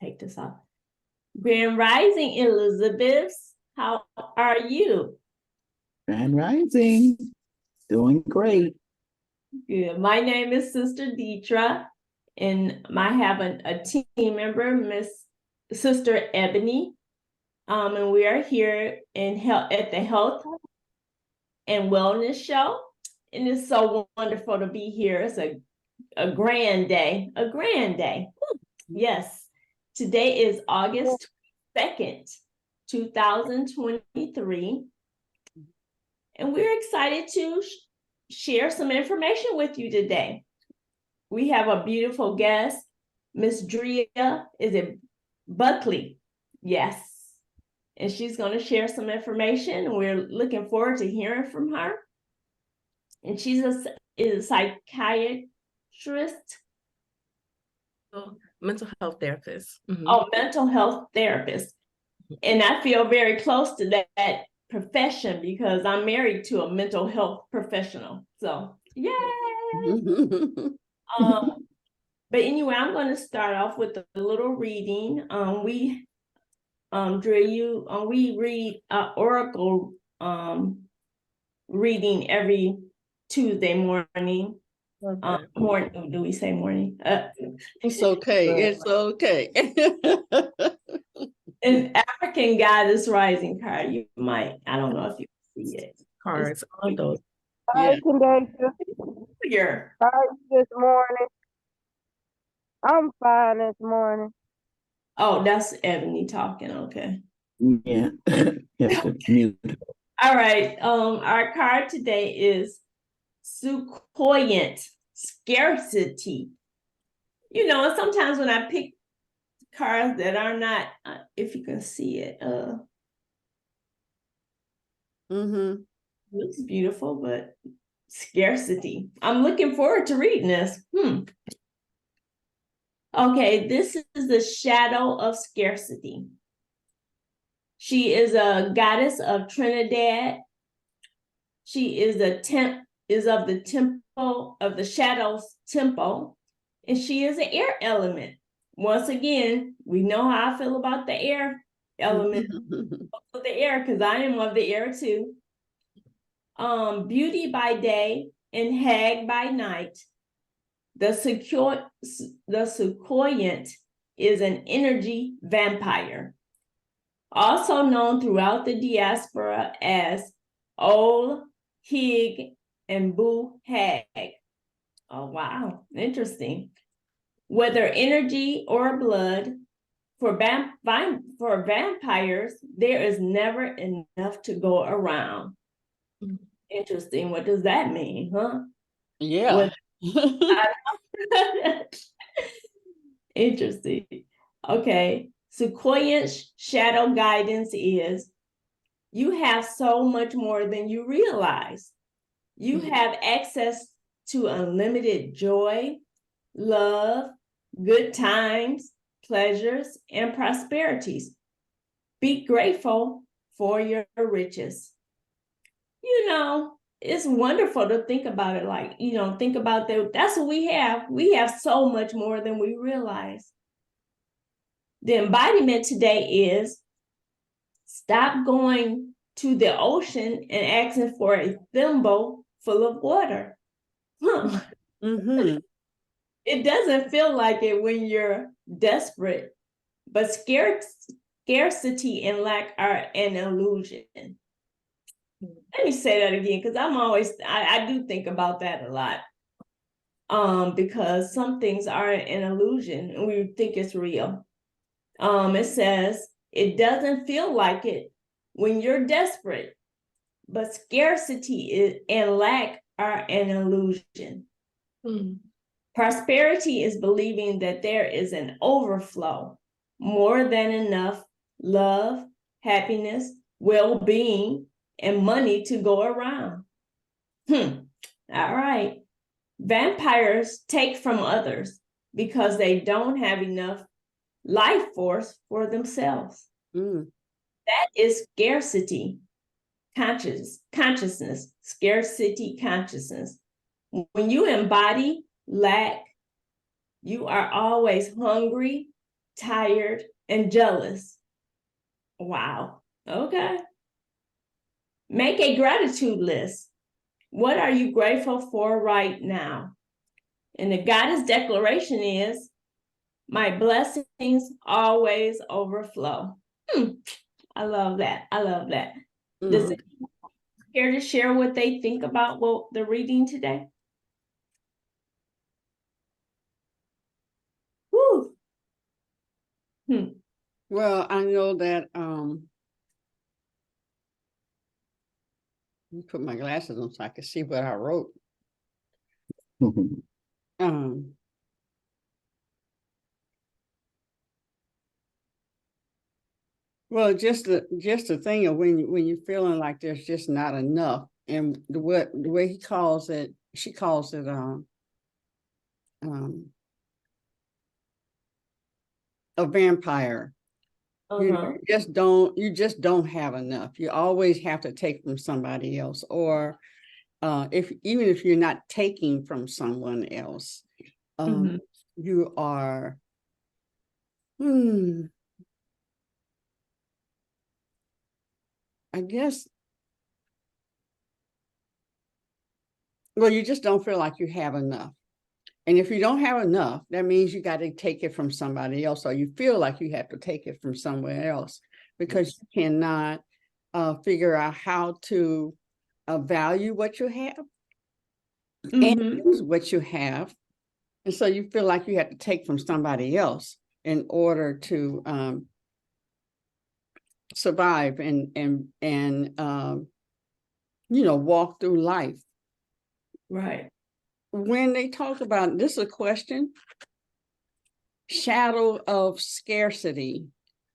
take this off. Grand Rising, Elizabeth. How are you? Grand Rising. Doing great. Good. My name is Sister Deetra, and I have a team member, Miss Sister Ebony. And we are here at the Health and Wellness Show. And it's so wonderful to be here. It's a grand day. A grand day. Yes. Today is August 2nd, 2023. And we're excited to share some information with you today. We have a beautiful guest, Miss Drea, Buckley? Yes. And she's going to share some information. We're looking forward to hearing from her. And she's a psychiatrist. Mental health therapist. Mm-hmm. Oh, mental health therapist. And I feel very close to that profession because I'm married to a mental health professional. So, yay! But anyway, I'm going to start off with a little reading. We read Oracle reading every Tuesday morning. Okay. Morning, do we say morning? It's okay. It's okay. An African Goddess Rising card. You might, I don't know if you can see it. Cards on those. Hi, Kendall. Here. How are you this morning? I'm fine this morning. Oh, that's Ebony talking. Okay. Yeah. Mute. All right. Our card today is Succoyant Scarcity. You know, sometimes when I pick cards that are not, if you can see it, looks beautiful, but scarcity. I'm looking forward to reading this. Okay, this is the shadow of scarcity. She is a goddess of Trinidad. She is of the temple of the shadows temple, and she is an air element. Once again, we know how I feel about the air element of the air because I am of the air too. Beauty by day and hag by night. The Succoyant is an energy vampire, also known throughout the diaspora as Old Hig and Boo Hag. Oh, wow. Interesting. Whether energy or blood, for vampires, there is never enough to go around. Interesting. What does that mean, huh? Yeah. Interesting. Okay. Succoyant shadow guidance is you have so much more than you realize. You have access to unlimited joy, love, good times, pleasures, and prosperities. Be grateful for your riches. You know, it's wonderful to think about it like, you know, think about that. That's what we have. We have so much more than we realize. The embodiment today is stop going to the ocean and asking for a thimble full of water. It doesn't feel like it when you're desperate, but scarcity and lack are an illusion. Let me say that again, because I do think about that a lot. Because some things are an illusion and we think it's real. It says, it doesn't feel like it when you're desperate, but scarcity and lack are an illusion. Prosperity is believing that there is an overflow, more than enough love, happiness, well-being, and money to go around. All right. Vampires take from others because they don't have enough life force for themselves. That is scarcity consciousness, scarcity consciousness. When you embody lack, you are always hungry, tired, and jealous. Wow. Okay. Make a gratitude list. What are you grateful for right now? And the goddess declaration is, my blessings always overflow. I love that. I love that. Does anyone care to share what they think about the reading today? Woo. Well, I know that let me put my glasses on so I can see what I wrote. Well, just the thing of when you're feeling like there's just not enough, and the way she calls it, a vampire. You just don't have enough. You always have to take from somebody else, or even if you're not taking from someone else, you are. I guess. Well, you just don't feel like you have enough. And if you don't have enough, that means you got to take it from somebody else, or you feel like you have to take it from somewhere else, because you cannot figure out how to value what you have and use what you have. And so you feel like you have to take from somebody else in order to survive and walk through life. Right. When they talk about this, is a question, shadow of scarcity.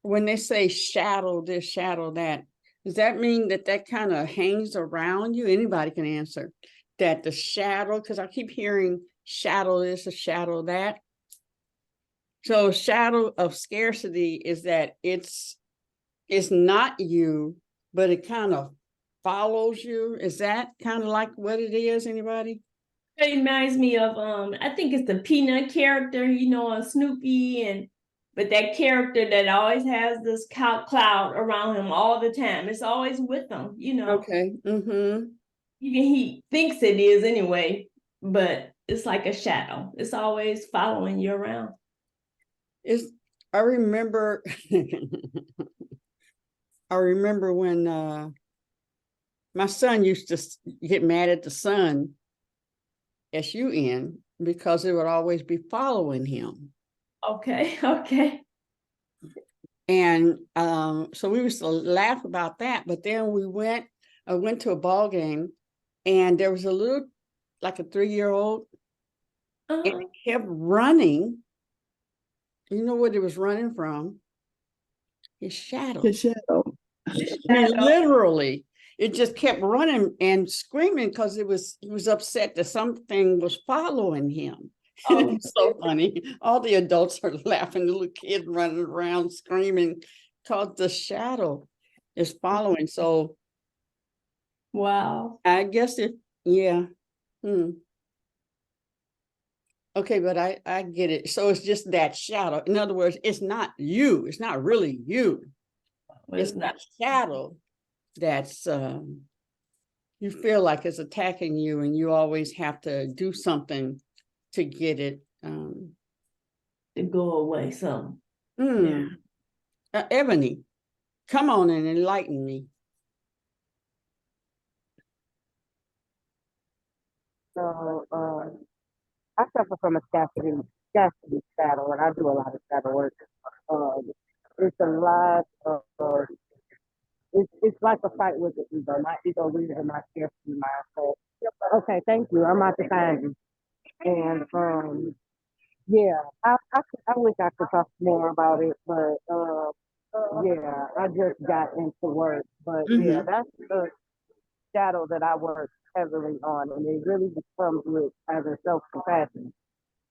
When they say shadow this, shadow that, does that mean that kind of hangs around you? Anybody can answer that. The shadow, because I keep hearing shadow this, a shadow that. So shadow of scarcity is that it's not you, but it kind of follows you. Is that kind of like what it is? Anybody? It reminds me of I think it's the Peanut character, on Snoopy, but that character that always has this cloud around him all the time. It's always with him, Okay. Even he thinks it is anyway, but it's like a shadow. It's always following you around. I remember when my son used to get mad at the sun, SUN, because it would always be following him. Okay. And so we used to laugh about that. But then I went to a ball game, and there was like a 3-year-old, and it kept running. You know what it was running from? His shadow. The shadow. I mean, literally, it just kept running and screaming because he was upset that something was following him. It's so funny. All the adults are laughing, the little kid running around screaming because the shadow is following. So, wow. I guess yeah. Okay, but I get it. So it's just that shadow. In other words, it's not you. It's not really you. It's that shadow that's you feel like it's attacking you, and you always have to do something to get it to go away some. Yeah. Ebony, come on and enlighten me. So I suffer from a scarcity shadow, and I do a lot of shadow work. It's a lot of it's like a fight with the ego. My ego leads in my scarcity mindset. Okay, thank you. I'm out to find you. And yeah, I wish I could talk more about it, but yeah, I just got into work. But yeah, that's the shadow that I work heavily on, and it really just comes with having self-compassion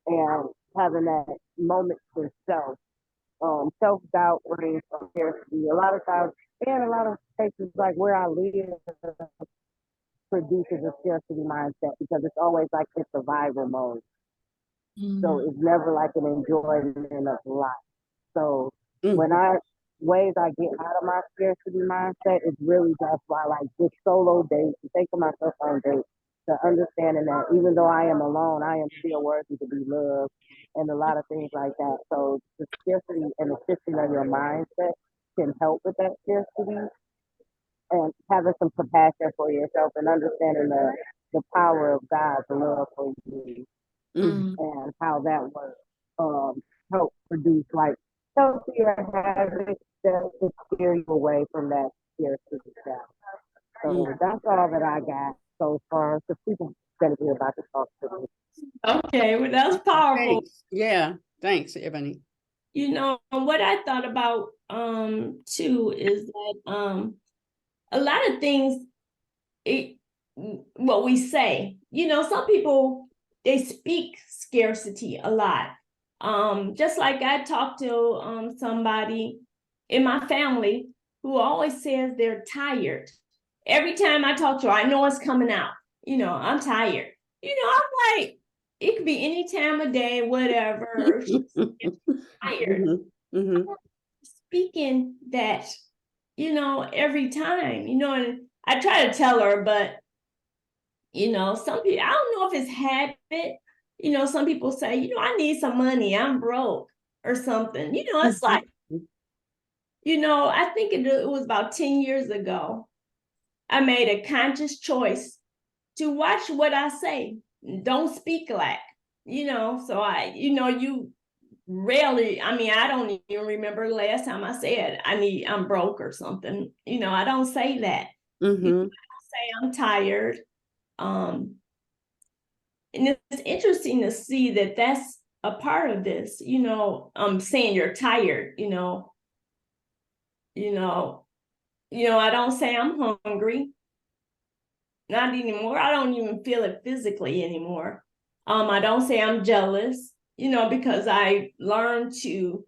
and having that moment to self. Self-doubt brings scarcity. A lot of times, and a lot of cases like where I live produces a scarcity mindset because it's always like in survival mode. So it's never like an enjoyment of life. So Mm. when ways I get out of my scarcity mindset is really just by like just solo dates, taking myself on dates, to understanding that even though I am alone, I am still worthy to be loved and a lot of things like that. So the scarcity and the shifting of your mindset can help with that scarcity and having some compassion for yourself and understanding the power of God's love for you Mm. and how that would help produce like healthier habits that will steer you away from that scarcity stuff. So that's all that I got so far. So people gonna be about to talk to me. Okay, well, that's powerful. Thanks. Yeah. Thanks, Ebony. You know, what I thought about too is that a lot of things what we say, you know, some people, they speak scarcity a lot. Just like I talked to somebody in my family who always says they're tired. Every time I talk to her, I know it's coming out. You know, I'm tired. You know, I'm like, it could be any time of day, whatever. She's tired. Speaking that, you know, every time, you know, and I try to tell her, but you know, some people, I don't know if it's habit. You know, some people say, you know, I need some money, I'm broke or something. You know, it's like, you know, I think it was about 10 years ago. I made a conscious choice to watch what I say. Don't speak like, you know, so you know, you rarely, I mean, I don't even remember the last time I said I'm broke or something. You know, I don't say that. You know, I don't say I'm tired. And it's interesting to see that that's a part of this, you know, saying you're tired, you know, I don't say I'm hungry, not anymore. I don't even feel it physically anymore. I don't say I'm jealous, you know, because I learned to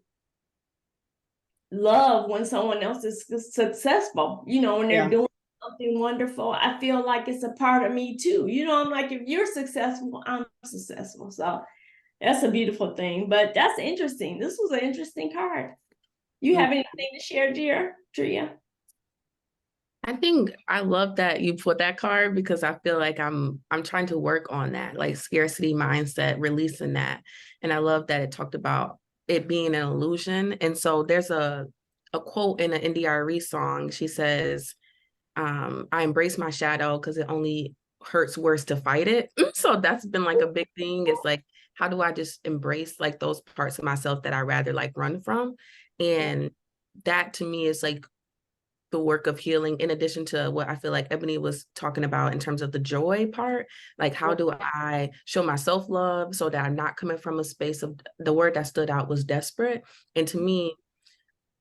love when someone else is successful, you know, when they're doing something wonderful. I feel like it's a part of me too. You know, I'm like, if you're successful, I'm successful. So that's a beautiful thing, but that's interesting. This was an interesting card. You have anything to share, dear Drea? I think I love that you put that card because I feel like I'm trying to work on that, like scarcity mindset, releasing that. And I love that it talked about it being an illusion. And so there's a quote in an NDRE song. She says, I embrace my shadow because it only hurts worse to fight it. So that's been like a big thing. It's like, how do I just embrace like those parts of myself that I rather like run from? And that to me is like the work of healing, in addition to what I feel like Ebony was talking about in terms of the joy part. Like, how do I show myself love so that I'm not coming from a space of, the word that stood out was desperate. And to me,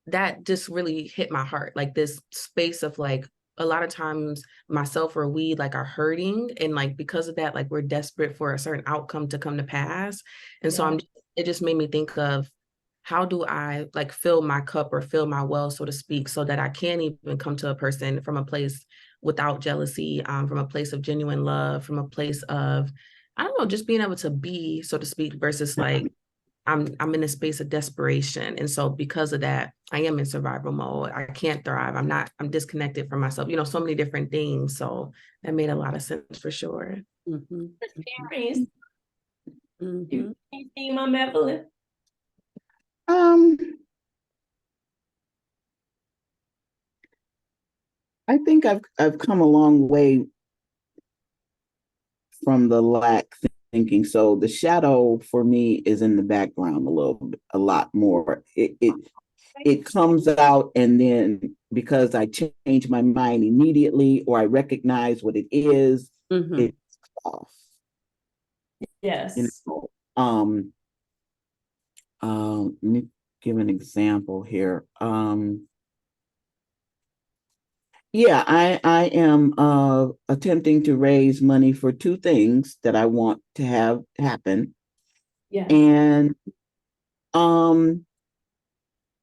that just really hit my heart. Like this space of like, a lot of times myself or we like are hurting. And like, because of that, like we're desperate for a certain outcome to come to pass. And so it just made me think of, how do I like fill my cup or fill my well, so to speak, so that I can even come to a person from a place without jealousy, from a place of genuine love, from a place of, I don't know, just being able to be, so to speak, versus like, I'm in a space of desperation. And so because of that, I am in survival mode. I can't thrive. I'm disconnected from myself, you know, so many different things. So that made a lot of sense for sure. Anything, Mom Evelyn? I think I've come a long way from the lack thinking. So the shadow for me is in the background a lot more. It comes out, and then because I change my mind immediately or I recognize what it is, it's off. Yes. You know, let me give an example here. Yeah, I am attempting to raise money for two things that I want to have happen. Yeah. And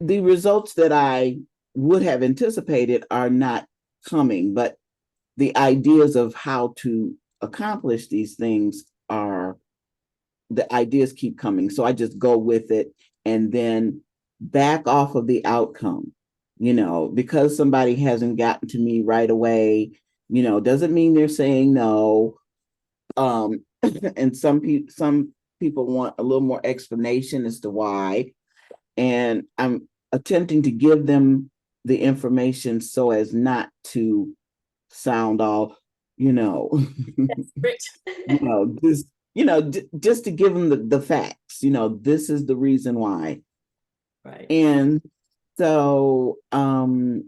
the results that I would have anticipated are not coming, but the ideas of how to accomplish these things the ideas keep coming. So I just go with it. And then back off of the outcome. Because somebody hasn't gotten to me right away, doesn't mean they're saying no. And some people want a little more explanation as to why. And I'm attempting to give them the information so as not to sound all, just to give them the facts. This is the reason why. Right. And so, and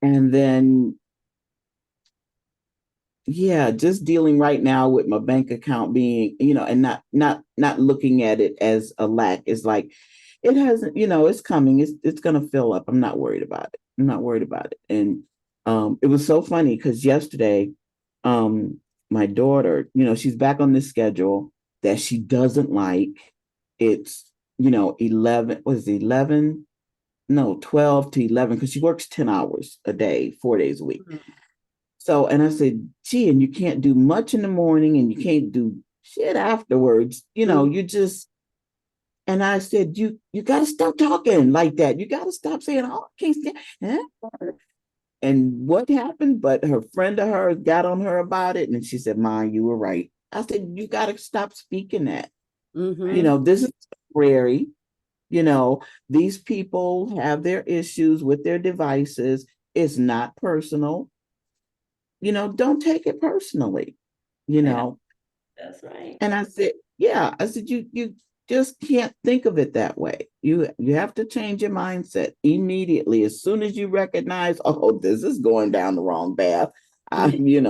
then, yeah, just dealing right now with my bank account being, and not looking at it as a lack. It's like, it hasn't, it's coming. It's gonna fill up. I'm not worried about it. I'm not worried about it. And it was so funny because yesterday, my daughter, she's back on this schedule that she doesn't like. It's 11, was it 11? No, 12 to 11, because she works 10 hours a day, 4 days a week. So, and I said, gee, and you can't do much in the morning and you can't do shit afterwards. You just, and I said, you got to stop talking like that. You got to stop saying, oh, I can't stand. Huh? And what happened? But her friend of hers got on her about it. And she said, Ma, you were right. I said, you got to stop speaking that. This is temporary. These people have their issues with their devices. It's not personal. Don't take it personally, That's right. And I said, yeah, I said, you just can't think of it that way. You have to change your mindset immediately. As soon as you recognize, oh, this is going down the wrong path, you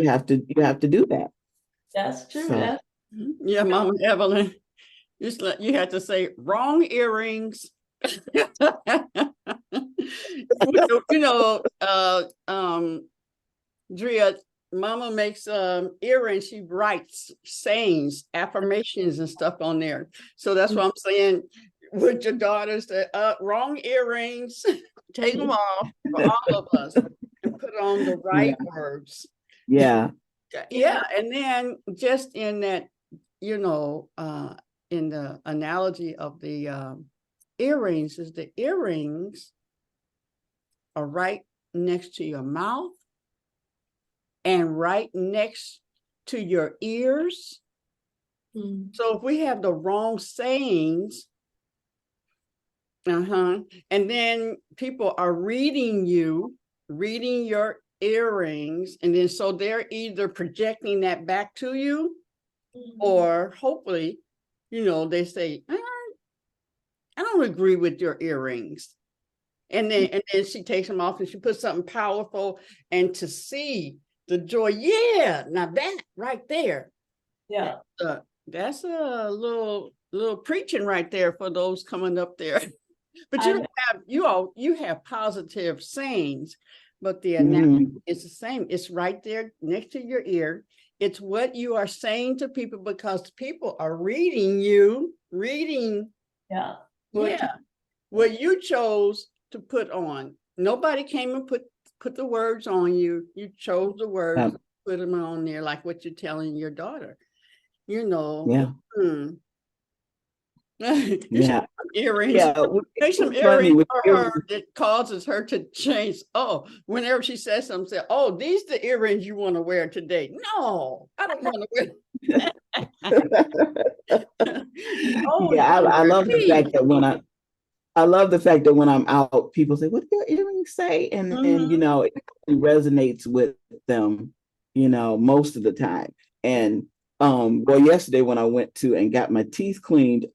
have to do that. That's true. So, Yeah, Mama Evelyn, you had to say wrong earrings. Drea, Mama makes earrings. She writes sayings, affirmations, and stuff on there. So that's what I'm saying. With your daughters, wrong earrings, take them off for all of us, and put on the right words. Yeah. Yeah, and then just in that, in the analogy of the earrings, is the earrings are right next to your mouth and right next to your ears. So if we have the wrong sayings, and then people are reading your earrings, and then so they're either projecting that back to you, or hopefully, they say, I don't agree with your earrings. And then she takes them off and she puts something powerful, and to see the joy. Yeah, now that right there. Yeah. That's a little preaching right there for those coming up there. But you have positive sayings, but the analogy is the same. It's right there next to your ear. It's what you are saying to people, because people are reading. Yeah. What you chose to put on. Nobody came and put the words on you. You chose the words, put them on there, like what you're telling your daughter. Yeah. Yeah. Earrings. Yeah. Make some earrings for her that causes her to change. Oh, whenever she says something, say, oh, these are the earrings you want to wear today. No, I don't want to wear. Oh, yeah, I love the fact that when I'm out, people say, what do your earrings say? And then, it resonates with them, most of the time. And yesterday when I went to and got my teeth cleaned,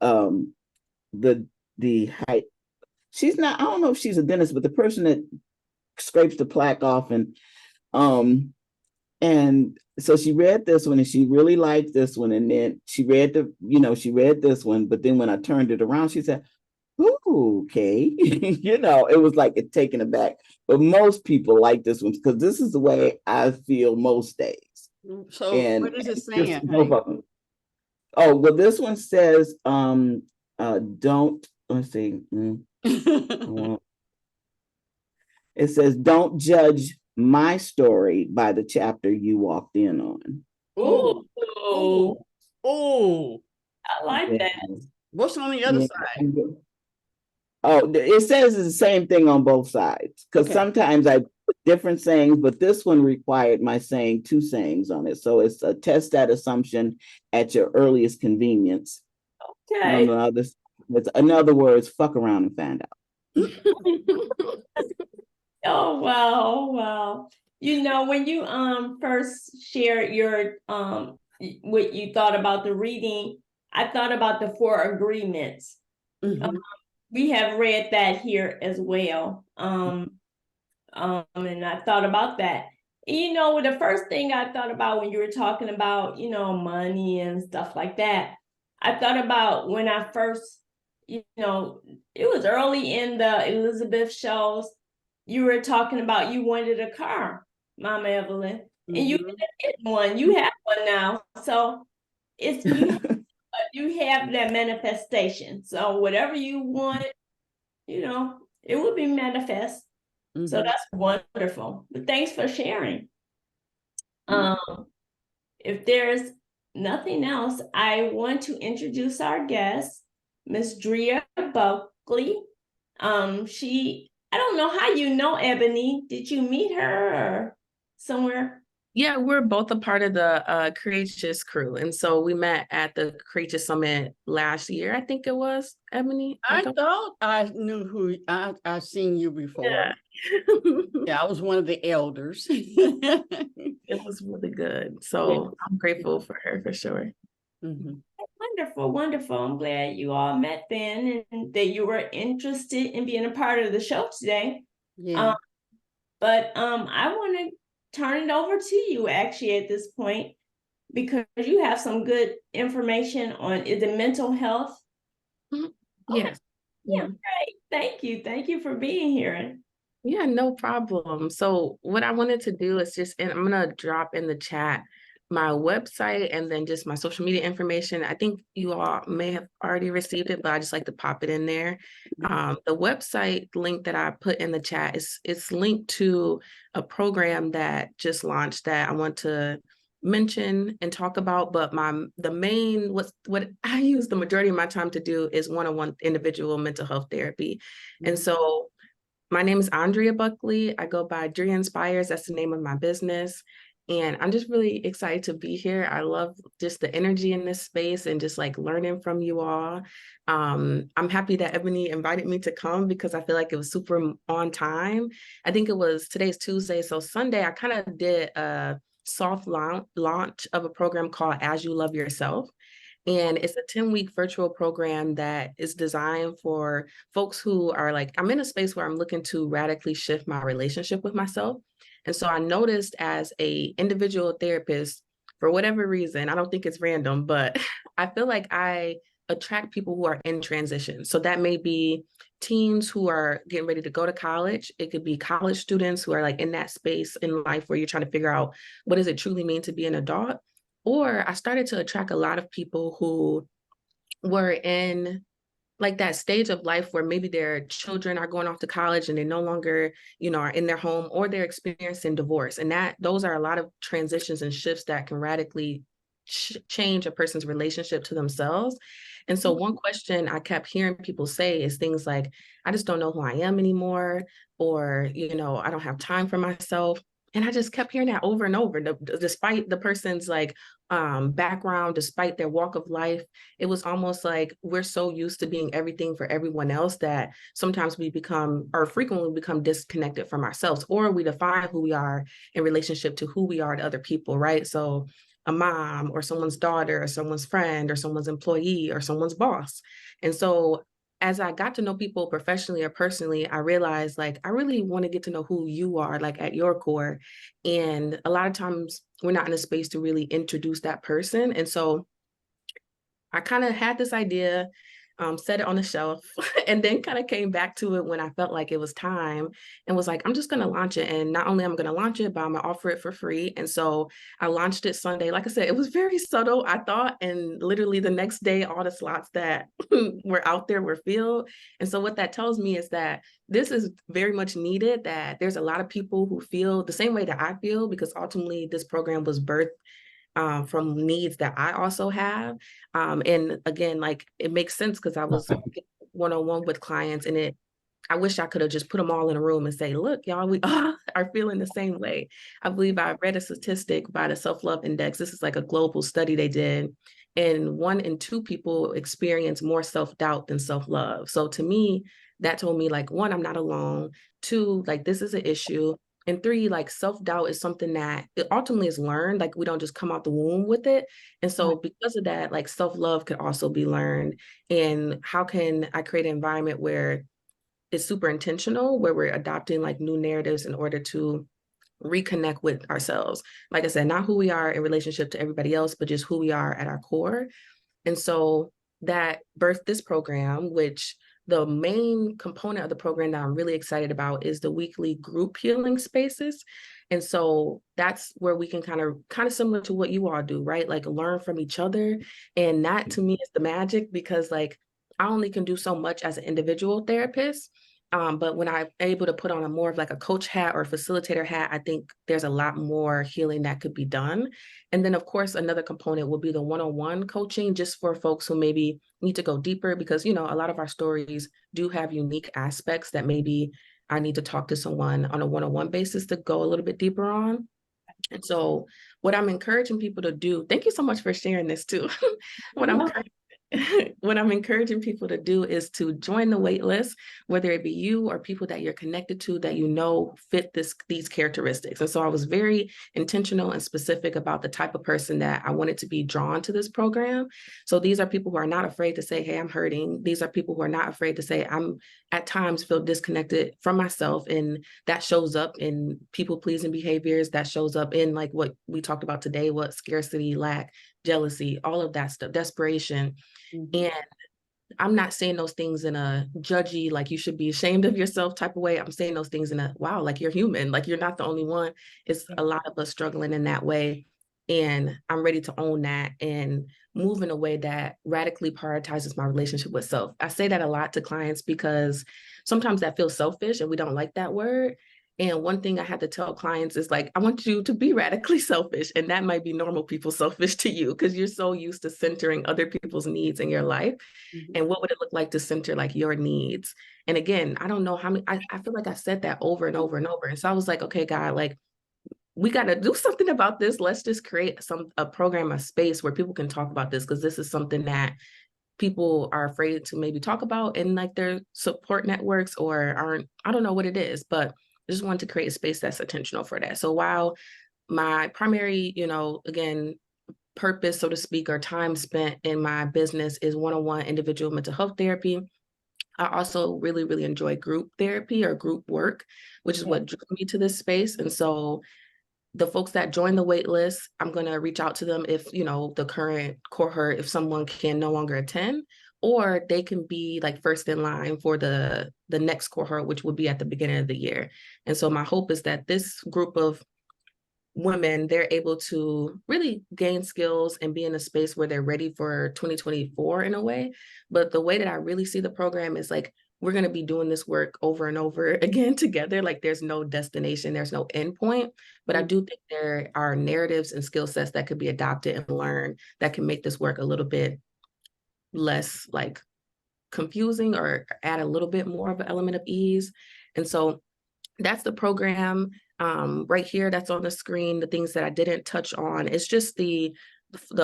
she's not, I don't know if she's a dentist, but the person that scrapes the plaque off, and so she read this one and she really liked this one. And then she read this one, but then when I turned it around, she said, ooh, okay. It was like it taken aback. But most people like this one because this is the way I feel most days. So and what is it saying? Oh, well, this one says, don't, let's see. It says, don't judge my story by the chapter you walked in on. Ooh. Oh, I like that. What's on the other Yeah. side? Oh, it says it's the same thing on both sides. Because Okay. sometimes I put different sayings, but this one required my saying two sayings on it. So it's a test that assumption at your earliest convenience. Okay. In other words, fuck around and find out. Oh wow, oh wow. You know, when you first shared your what you thought about the reading, I thought about the four agreements. Mhm. We have read that here as well. And I thought about that. You know, the first thing I thought about when you were talking about, you know, money and stuff like that, I thought about when I first, you know, it was early in the Elizabeth shows. You were talking about you wanted a car, Mama Evelyn, and you Mhm. get one. You have one now, so it's you have that manifestation. So whatever you want, you know, it will be manifest. So Mhm. that's wonderful. But thanks for sharing. Um, if there's nothing else, I want to introduce our guest, Miss Drea Buckley. I don't know how you know Ebony. Did you meet her or somewhere? Yeah, we're both a part of the Courageous crew. And so we met at the Courageous Summit last year, I think it was, Ebony. I thought I knew who I seen you before. Yeah. Yeah, I was one of the elders. It was really good. So I'm grateful for her for sure. Mhm. Wonderful, wonderful. I'm glad you all met then and that you were interested in being a part of the show today. Yeah. But I want to turn it over to you actually at this point because you have some good information on is it mental health? Mhm. Okay. Yes. Yeah, Mhm. great. Thank you. Thank you for being here. Yeah, no problem. So what I wanted to do is just, and I'm gonna drop in the chat my website and then just my social media information. I think you all may have already received it, but I just like to pop it in there. The website link that I put in the chat is it's linked to a program that just launched that I want to mention and talk about. But the main what I use the majority of my time to do is one-on-one individual mental health therapy. And so my name is Andrea Buckley. I go by Drea Inspires. That's the name of my business. And I'm just really excited to be here. I love just the energy in this space and just like learning from you all. I'm happy that Ebony invited me to come because I feel like it was super on time. I think it was today's Tuesday. So Sunday, I kind of did a soft launch of a program called As You Love Yourself. And it's a 10-week virtual program that is designed for folks who are like, I'm in a space where I'm looking to radically shift my relationship with myself. And so I noticed as a individual therapist, for whatever reason, I don't think it's random, but I feel like I attract people who are in transition. So that may be teens who are getting ready to go to college. It could be college students who are like in that space in life where you're trying to figure out what does it truly mean to be an adult. Or I started to attract a lot of people who were in like that stage of life where maybe their children are going off to college and they no longer, are in their home or they're experiencing divorce. And those are a lot of transitions and shifts that can radically change a person's relationship to themselves. And so one question I kept hearing people say is things like, I just don't know who I am anymore, or, I don't have time for myself. And I just kept hearing that over and over, despite the person's like background, despite their walk of life. It was almost like we're so used to being everything for everyone else that sometimes we become, or frequently become, disconnected from ourselves, or we define who we are in relationship to who we are to other people, right? So a mom or someone's daughter or someone's friend or someone's employee or someone's boss. And so as I got to know people professionally or personally, I realized like, I really want to get to know who you are, like at your core. And a lot of times we're not in a space to really introduce that person. And so I kind of had this idea, set it on the shelf, and then kind of came back to it when I felt like it was time and was like, I'm just going to launch it. And not only am I going to launch it, but I'm going to offer it for free. And so I launched it Sunday. Like I said, it was very subtle, I thought. And literally the next day, all the slots that were out there were filled. And so what that tells me is that this is very much needed, that there's a lot of people who feel the same way that I feel, because ultimately this program was birthed from needs that I also have. And again, like it makes sense because I was one-on-one with clients, and I wish I could have just put them all in a room and say, look, y'all, we all are feeling the same way. I believe I read a statistic by the Self-Love Index. This is like a global study they did. And 1 in 2 people experience more self-doubt than self-love. So to me, that told me like, 1, I'm not alone. 2, like this is an issue. And 3, like self-doubt is something that it ultimately is learned. Like we don't just come out the womb with it. And so because of that, like self-love could also be learned. And how can I create an environment where it's super intentional, where we're adopting like new narratives in order to reconnect with ourselves. Like I said, not who we are in relationship to everybody else, but just who we are at our core. And so that birthed this program, which the main component of the program that I'm really excited about is the weekly group healing spaces. And so that's where we can kind of similar to what you all do, right? Like learn from each other. And that to me is the magic, because like I only can do so much as an individual therapist. But when I'm able to put on a more of like a coach hat or facilitator hat, I think there's a lot more healing that could be done. And then of course, another component will be the one-on-one coaching, just for folks who maybe need to go deeper, because, you know, a lot of our stories do have unique aspects that maybe I need to talk to someone on a one-on-one basis to go a little bit deeper on. And so what I'm encouraging people to do, thank you so much for sharing this too. What I'm encouraging people to do is to join the wait list, whether it be you or people that you're connected to that you know fit these characteristics. And so I was very intentional and specific about the type of person that I wanted to be drawn to this program. So these are people who are not afraid to say, hey, I'm hurting. These are people who are not afraid to say, I'm at times feel disconnected from myself. And that shows up in people-pleasing behaviors, that shows up in like what we talked about today, what scarcity, lack, jealousy, all of that stuff, desperation. And I'm not saying those things in a judgy, like you should be ashamed of yourself type of way. I'm saying those things in a, wow, like you're human, like you're not the only one. It's a lot of us struggling in that way. And I'm ready to own that and move in a way that radically prioritizes my relationship with self. I say that a lot to clients because sometimes that feels selfish and we don't like that word. And one thing I had to tell clients is like, I want you to be radically selfish. And that might be normal people selfish to you because you're so used to centering other people's needs in your life. And what would it look like to center like your needs? And again, I don't know how many, I feel like I said that over and over and over. And so I was like, okay, God, like, we got to do something about this. Let's just create a program, a space where people can talk about this, because this is something that people are afraid to maybe talk about in like their support networks or aren't, I don't know what it is, but I just wanted to create a space that's intentional for that. So while my primary, you know, again, purpose, so to speak, or time spent in my business is one-on-one individual mental health therapy, I also really, really enjoy group therapy or group work, which is what drew me to this space. And so the folks that join the wait list, I'm going to reach out to them if, you know, the current cohort, if someone can no longer attend, or they can be like first in line for the next cohort, which would be at the beginning of the year. And so my hope is that this group of women, they're able to really gain skills and be in a space where they're ready for 2024 in a way. But the way that I really see the program is like, we're going to be doing this work over and over again together. Like there's no destination, there's no end point. But I do think there are narratives and skill sets that could be adopted and learned that can make this work a little bit less like confusing or add a little bit more of an element of ease. And so that's the program right here that's on the screen. The things that I didn't touch on, it's just the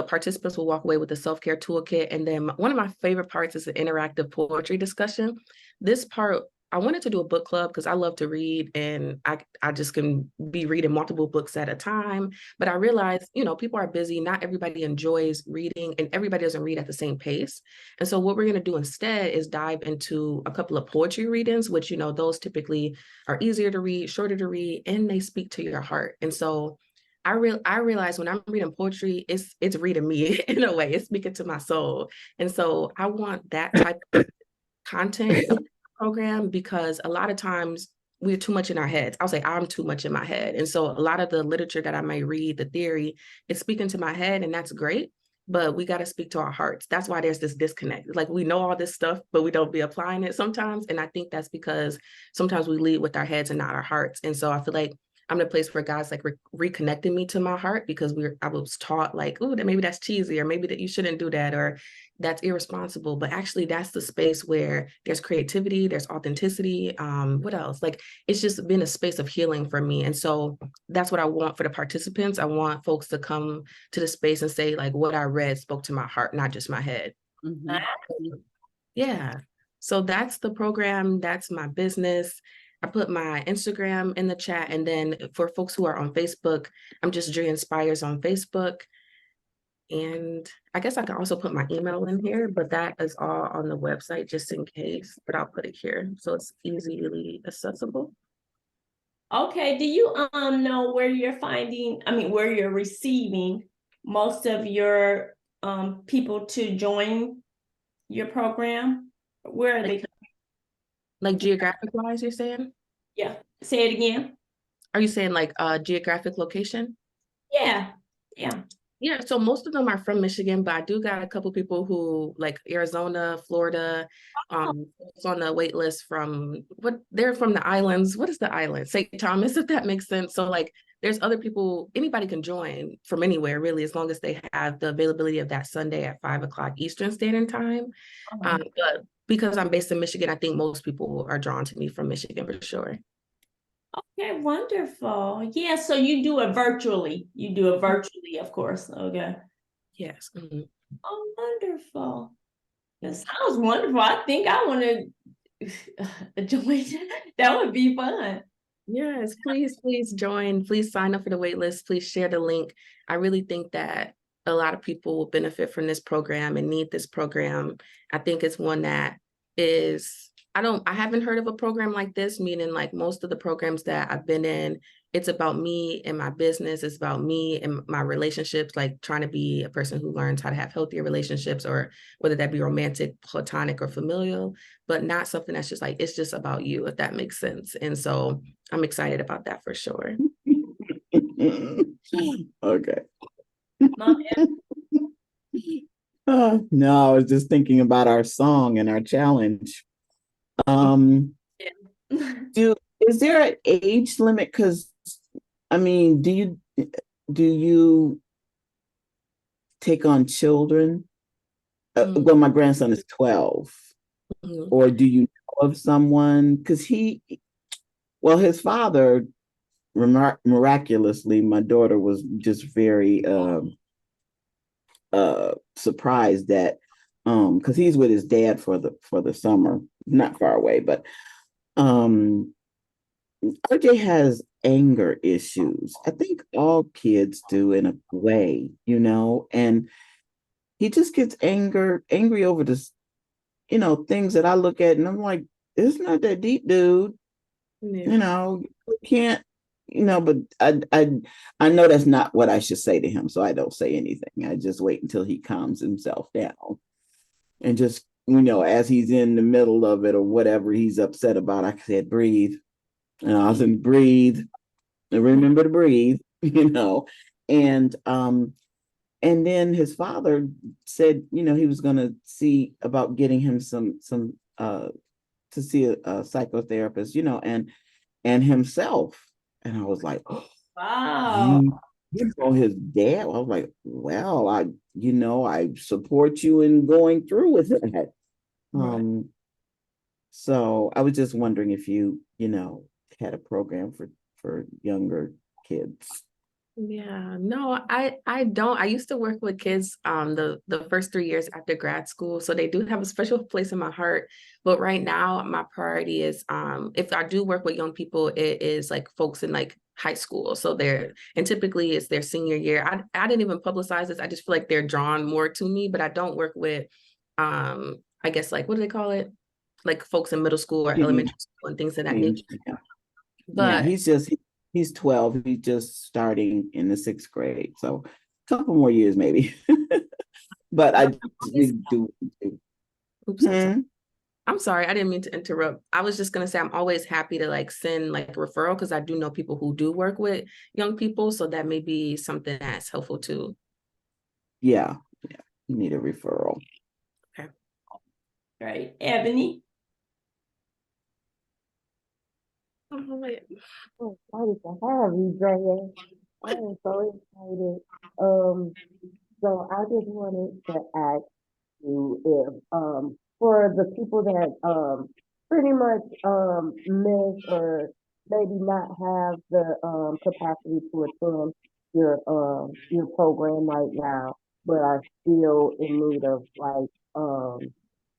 participants will walk away with the self-care toolkit. And then one of my favorite parts is the interactive poetry discussion. This part, I wanted to do a book club because I love to read and I just can be reading multiple books at a time. But I realized, you know, people are busy. Not everybody enjoys reading and everybody doesn't read at the same pace. And so what we're going to do instead is dive into a couple of poetry readings, which, you know, those typically are easier to read, shorter to read, and they speak to your heart. And so I realize when I'm reading poetry, it's reading me in a way, it's speaking to my soul. And so I want that type of content in the program because a lot of times we're too much in our heads. I'll say I'm too much in my head. And so a lot of the literature that I may read, the theory, is speaking to my head, and that's great. But we got to speak to our hearts. That's why there's this disconnect. Like we know all this stuff, but we don't be applying it sometimes. And I think that's because sometimes we lead with our heads and not our hearts. And so I feel like I'm in a place where God's like reconnecting me to my heart, because I was taught like, oh, that maybe that's cheesy, or maybe that you shouldn't do that, or that's irresponsible. But actually that's the space where there's creativity, there's authenticity. What else? Like, it's just been a space of healing for me. And so that's what I want for the participants. I want folks to come to the space and say like, what I read spoke to my heart, not just my head. Mhm. Yeah. So that's the program. That's my business. I put my Instagram in the chat. And then for folks who are on Facebook, I'm just Drea Inspires on Facebook. And I guess I can also put my email in here, but that is all on the website just in case. But I'll put it here so it's easily accessible. Okay, do you know where you're where you're receiving most of your people to join your program? Where are they? Like geographic wise, you're saying? Yeah, say it again. Are you saying like geographic location? Yeah, yeah. Yeah, so most of them are from Michigan, but I do got a couple people who like Arizona, Florida, it's on the wait list from they're from the islands. What is the island? St. Thomas, if that makes sense. So like there's other people, anybody can join from anywhere really, as long as they have the availability of that Sunday at 5 o'clock Eastern Standard Time. But because I'm based in Michigan, I think most people are drawn to me from Michigan for sure. Okay, wonderful. Yeah, so you do it virtually. You do it virtually, of course. Okay. Yes. Mhm. Oh, wonderful. That sounds wonderful. I think I want to join. That would be fun. Yes, please join. Please sign up for the wait list. Please share the link. I really think that a lot of people will benefit from this program and need this program. I think it's one that I haven't heard of a program like this, meaning like most of the programs that I've been in, it's about me and my business. It's about me and my relationships, like trying to be a person who learns how to have healthier relationships, or whether that be romantic, platonic, or familial, but not something that's just like, it's just about you, if that makes sense. And so I'm excited about that for sure. Okay. Mom, No, I was just thinking about our song and our challenge. Is there an age limit? Because I mean, do you take on children? Well, my grandson is 12. Mhm. Or do you know of someone? Because his father, miraculously, my daughter was just very surprised that because he's with his dad for the summer, not far away, but RJ has anger issues. I think all kids do in a way, and he just gets angry over this, things that I look at and I'm like, it's not that deep, dude. Yeah. You can't, but I know that's not what I should say to him, so I don't say anything. I just wait until he calms himself down, and just, as he's in the middle of it or whatever he's upset about, I said, breathe. And I was in breathe and remember to breathe, and then his father said, he was going to see about getting him some to see a psychotherapist, and himself. And I was like, oh, wow. you know his dad. I was like, well, I support you in going through with that. Right. So I was just wondering if you had a program for younger kids. Yeah, no, I don't. I used to work with kids the first 3 years after grad school. So they do have a special place in my heart. But right now my priority is if I do work with young people, it is like folks in like high school. So and typically it's their senior year. I didn't even publicize this. I just feel like they're drawn more to me, but I don't work with I guess like what do they call it? Like folks in middle school or elementary school and things of that nature. Yeah, But he's 12. He's just starting in the 6th grade. So a couple more years maybe. But I really do. oops, I'm sorry, I didn't mean to interrupt. I was just gonna say I'm always happy to like send like referral, because I do know people who do work with young people, so that may be something that's helpful too. Yeah, you need a referral. Okay. Right. Ebony. All So excited to have you, Drea. I am so excited. So I just wanted to ask you if for the people that pretty much miss or maybe not have the capacity to attend your program right now, but are still in need of like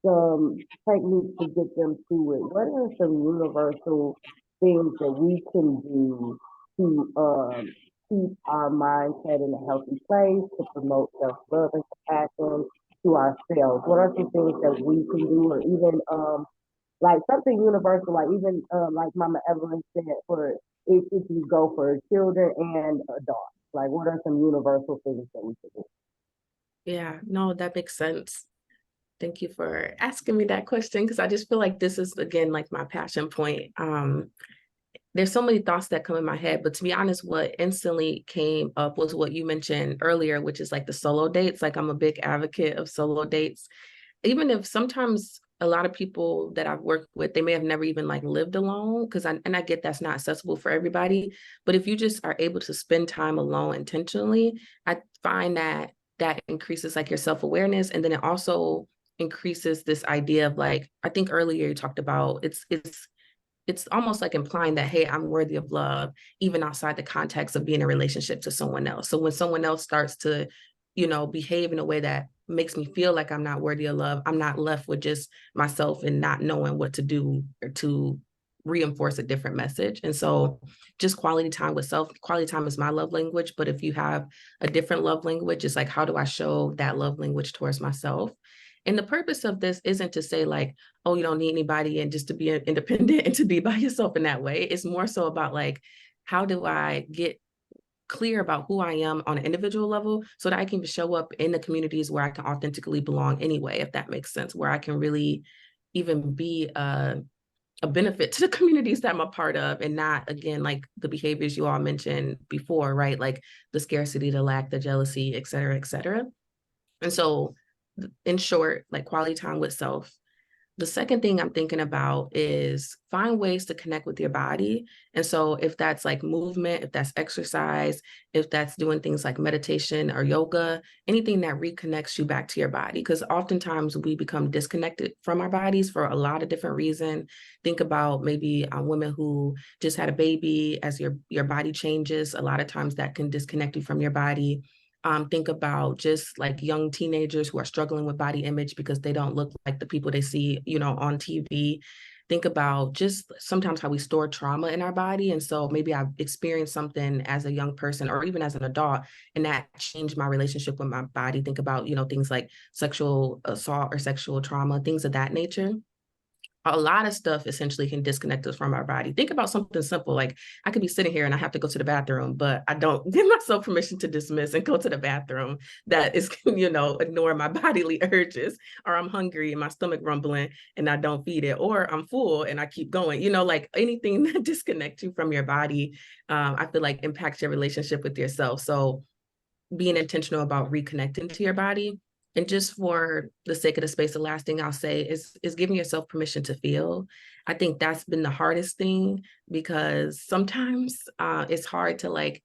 some techniques to get them through it. What are some universal things that we can do to keep our mindset in a healthy place, to promote self-love and compassion to ourselves? What are some things that we can do, or even like something universal, like even like Mama Evelyn said, for if you go for children and adults, like what are some universal things that we can do? Yeah, no, that makes sense. Thank you for asking me that question because I just feel like this is again like my passion point. There's so many thoughts that come in my head, but to be honest, what instantly came up was what you mentioned earlier, which is like the solo dates. Like I'm a big advocate of solo dates, even if sometimes a lot of people that I've worked with, they may have never even like lived alone because I get that's not accessible for everybody. But if you just are able to spend time alone intentionally, I find that that increases like your self-awareness. And then it also increases this idea of like, I think earlier you talked about it's almost like implying that, hey, I'm worthy of love, even outside the context of being in a relationship to someone else. So when someone else starts to, behave in a way that makes me feel like I'm not worthy of love, I'm not left with just myself and not knowing what to do or to reinforce a different message. And so just quality time with self, quality time is my love language. But if you have a different love language, it's like, how do I show that love language towards myself? And the purpose of this isn't to say like, oh, you don't need anybody and just to be independent and to be by yourself in that way. It's more so about like, how do I get clear about who I am on an individual level so that I can show up in the communities where I can authentically belong anyway, if that makes sense, where I can really even be a benefit to the communities that I'm a part of and not, again, like the behaviors you all mentioned before, right? Like the scarcity, the lack, the jealousy, et cetera, et cetera. And so in short, like quality time with self. The second thing I'm thinking about is find ways to connect with your body. And so if that's like movement, if that's exercise, if that's doing things like meditation or yoga, anything that reconnects you back to your body, because oftentimes we become disconnected from our bodies for a lot of different reasons. Think about maybe women who just had a baby. As your body changes, a lot of times that can disconnect you from your body. Think about just like young teenagers who are struggling with body image because they don't look like the people they see, on TV. Think about just sometimes how we store trauma in our body. And so maybe I've experienced something as a young person or even as an adult, and that changed my relationship with my body. Think about, things like sexual assault or sexual trauma, things of that nature. A lot of stuff essentially can disconnect us from our body. Think about something simple, like I could be sitting here and I have to go to the bathroom, but I don't give myself permission to dismiss and go to the bathroom. That is, ignore my bodily urges, or I'm hungry and my stomach rumbling and I don't feed it, or I'm full and I keep going, like anything that disconnects you from your body, I feel like impacts your relationship with yourself. So being intentional about reconnecting to your body. And just for the sake of the space, the last thing I'll say is giving yourself permission to feel. I think that's been the hardest thing because sometimes it's hard to like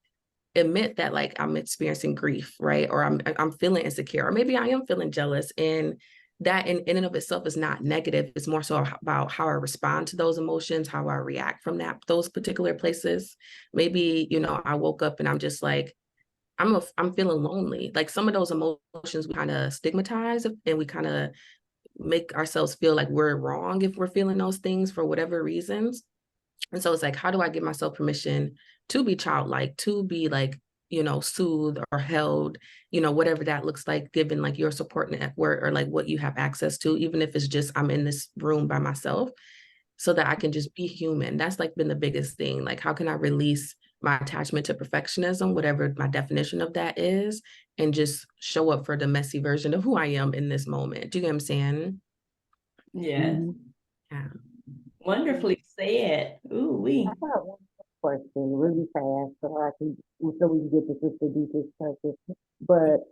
admit that like I'm experiencing grief, right? Or I'm feeling insecure, or maybe I am feeling jealous. And that in and of itself is not negative. It's more so about how I respond to those emotions, how I react from those particular places. Maybe, I woke up and I'm just like, I'm feeling lonely. Like some of those emotions we kind of stigmatize and we kind of make ourselves feel like we're wrong if we're feeling those things for whatever reasons. And so it's like, how do I give myself permission to be childlike, to be like, soothed or held, whatever that looks like, given like your support network or like what you have access to, even if it's just I'm in this room by myself, so that I can just be human. That's like been the biggest thing. Like, how can I release my attachment to perfectionism, whatever my definition of that is, and just show up for the messy version of who I am in this moment? Do you get what I'm saying? Yes. Yeah. Wonderfully said. Ooh, I got one question really fast so we can get the sister deepest question. But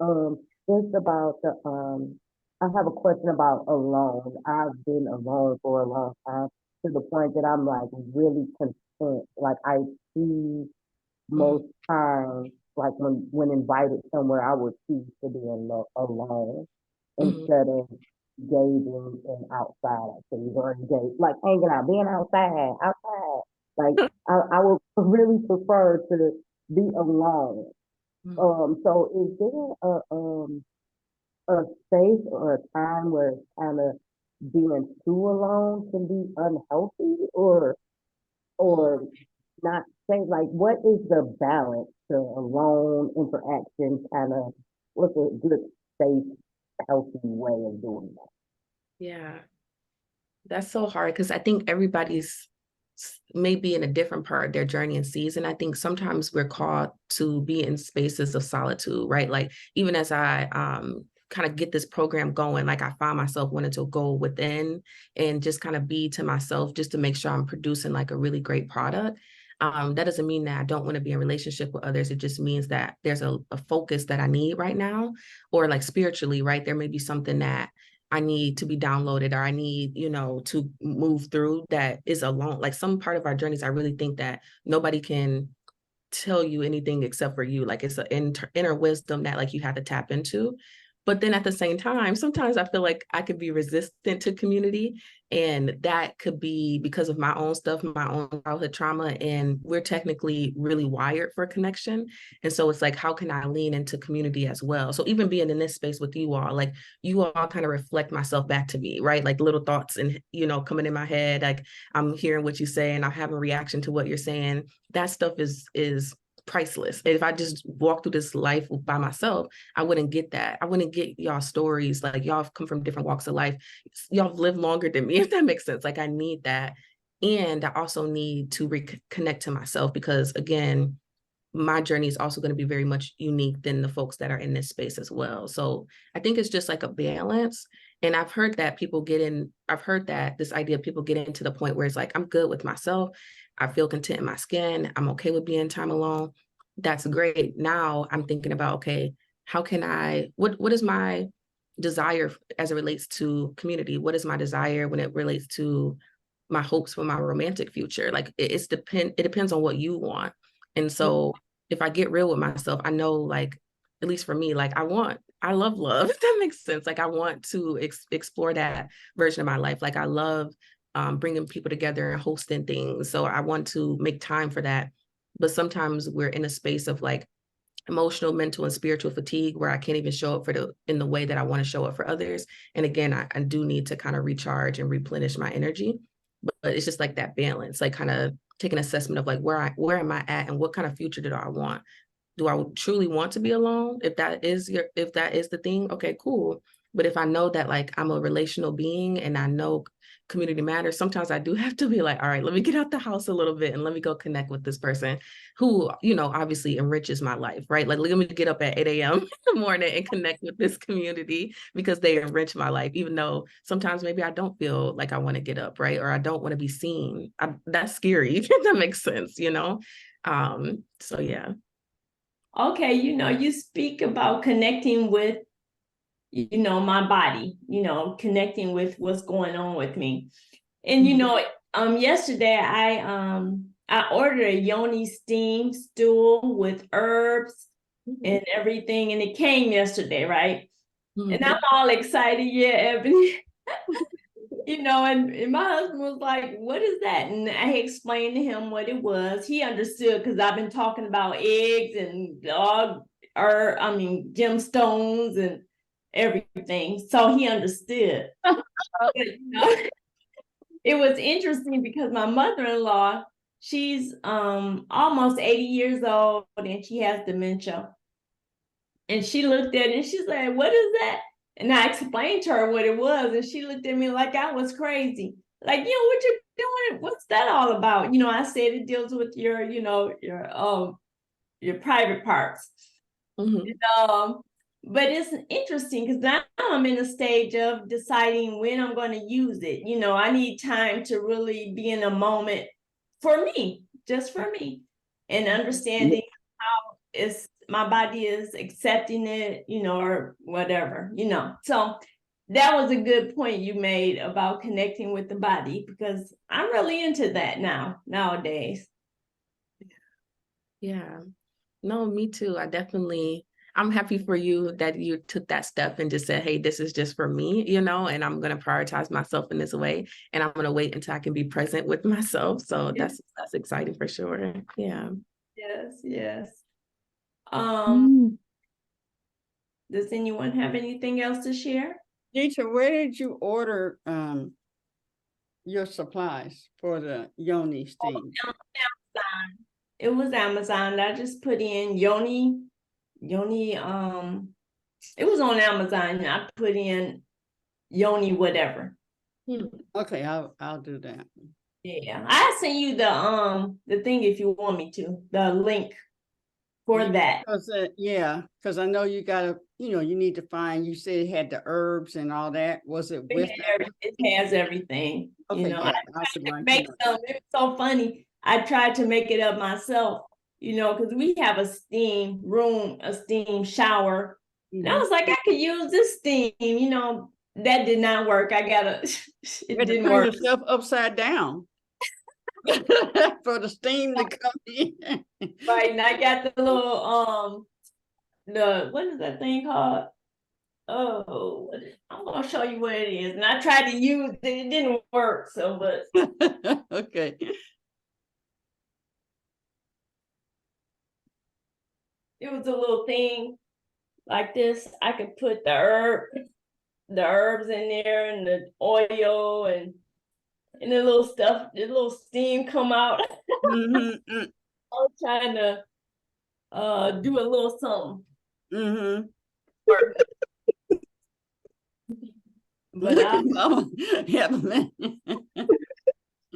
just about the I have a question about alone. I've been alone for a long time to the point that I'm like really and like I see most times, like when invited somewhere, I would choose to be alone Mhm. instead of engaging in outside activities or engage like hanging out, being outside. Like I would really prefer to be alone. Mhm. So is there a space or a time where kind of being too alone can be unhealthy or not safe? Like, what is the balance to alone interaction? Kind of what's a good, safe, healthy way of doing that? Yeah, that's so hard because I think everybody's maybe in a different part of their journey and season. I think sometimes we're called to be in spaces of solitude, right? Like even as I kind of get this program going, like I find myself wanting to go within and just kind of be to myself just to make sure I'm producing like a really great product. That doesn't mean that I don't want to be in relationship with others. It just means that there's a focus that I need right now, or like spiritually, right? There may be something that I need to be downloaded, or I need, to move through that is alone. Like some part of our journeys, I really think that nobody can tell you anything except for you. Like it's an inner wisdom that like you have to tap into. But then at the same time, sometimes I feel like I could be resistant to community. And that could be because of my own stuff, my own childhood trauma. And we're technically really wired for connection. And so it's like, how can I lean into community as well? So even being in this space with you all, like you all kind of reflect myself back to me, right? Like little thoughts and, coming in my head, like I'm hearing what you say and I'm having a reaction to what you're saying. That stuff is priceless. And if I just walk through this life by myself, I wouldn't get that. I wouldn't get y'all stories. Like y'all have come from different walks of life. Y'all have lived longer than me, if that makes sense. Like I need that. And I also need to reconnect to myself because again, my journey is also going to be very much unique than the folks that are in this space as well. So I think it's just like a balance. And I've heard that this idea of people get into the point where it's like, I'm good with myself. I feel content in my skin. I'm okay with being time alone. That's great. Now I'm thinking about, okay, how can what is my desire as it relates to community? What is my desire when it relates to my hopes for my romantic future? Like it depends on what you want. And so if I get real with myself, I know like, at least for me, like I love love, if that makes sense. Like I want to explore that version of my life. Like I love bringing people together and hosting things. So I want to make time for that. But sometimes we're in a space of like emotional, mental, and spiritual fatigue where I can't even show up in the way that I want to show up for others. And again, I do need to kind of recharge and replenish my energy. But it's just like that balance, like kind of take an assessment of like where am I at and what kind of future do I want? Do I truly want to be alone? If that is the thing, okay, cool. But if I know that like I'm a relational being and I know community matters, sometimes I do have to be like, all right, let me get out the house a little bit and let me go connect with this person who, obviously enriches my life, right? Like let me get up at 8 a.m. in the morning and connect with this community because they enrich my life, even though sometimes maybe I don't feel like I want to get up, right? Or I don't want to be seen. That's scary, if that makes sense. So yeah. Okay, you speak about connecting with, my body, connecting with what's going on with me. And yesterday I ordered a yoni steam stool with herbs and everything, and it came yesterday, right? And I'm all excited, yeah, Ebony. And my husband was like, what is that? And I explained to him what it was. He understood because I've been talking about eggs and gemstones and everything. So he understood. But, it was interesting because my mother-in-law, she's almost 80 years old and she has dementia. And she looked at it and she's like, what is that? And I explained to her what it was. And she looked at me like I was crazy. Like, what you doing? What's that all about? I said it deals with your private parts. But it's interesting because now I'm in a stage of deciding when I'm going to use it. I need time to really be in a moment for me, just for me, and understanding how my body is accepting it, or whatever. So that was a good point you made about connecting with the body, because I'm really into that nowadays. Yeah. No, me too. I'm happy for you that you took that step and just said, hey, this is just for me, and I'm going to prioritize myself in this way. And I'm going to wait until I can be present with myself. So that's exciting for sure. Yeah. Yes, yes. Mm. Does anyone have anything else to share? Deetra, where did you order your supplies for the yoni steam? Amazon. It was Amazon. I just put in yoni, it was on Amazon. I put in yoni whatever. Okay, I'll do that. Yeah. I send you the thing if you want me to, the link for that. Because I know you gotta, you need to find. You said it had the herbs and all that. Was it with? It has everything. Okay, I I'll tried to like make some. It was so funny. I tried to make it up myself, because we have a steam room, a steam shower. And I was like, I could use this steam, that did not work. It didn't turn work. yourself upside down for the steam to come in. Right. And I got the little, what is that thing called? Oh, I'm gonna show you what it is. And I tried to use it, it didn't work. So, but Okay. it was a little thing like this. I could put the herbs in there and the oil and the little stuff, the little steam come out. Mm-hmm. I'm trying to do a little something. Mm-hmm. But Look at Mama. Yeah,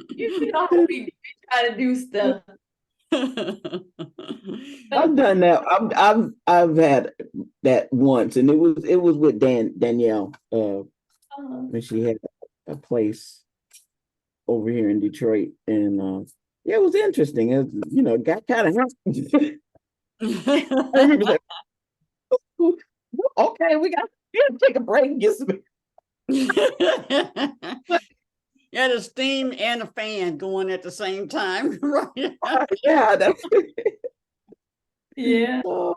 you know how we try to do stuff. I've done that. I've had that once, and it was with Danielle when she had a place over here in Detroit, and yeah, it was interesting. It got kind of okay, we got to take a break and get some. Yeah, the steam and a fan going at the same time, right? Yeah, that's Yeah. oh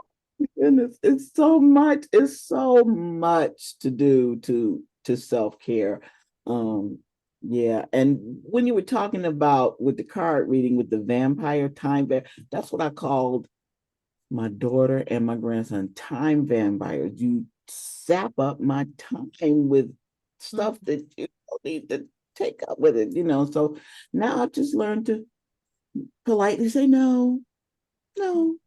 goodness. It's so much. It's so much to do to self-care. Yeah, and when you were talking about with the card reading with the vampire time, that's what I called my daughter and my grandson, time vampires. You sap up my time with stuff that you don't need to take up with it, So now I've just learned to politely say no, no.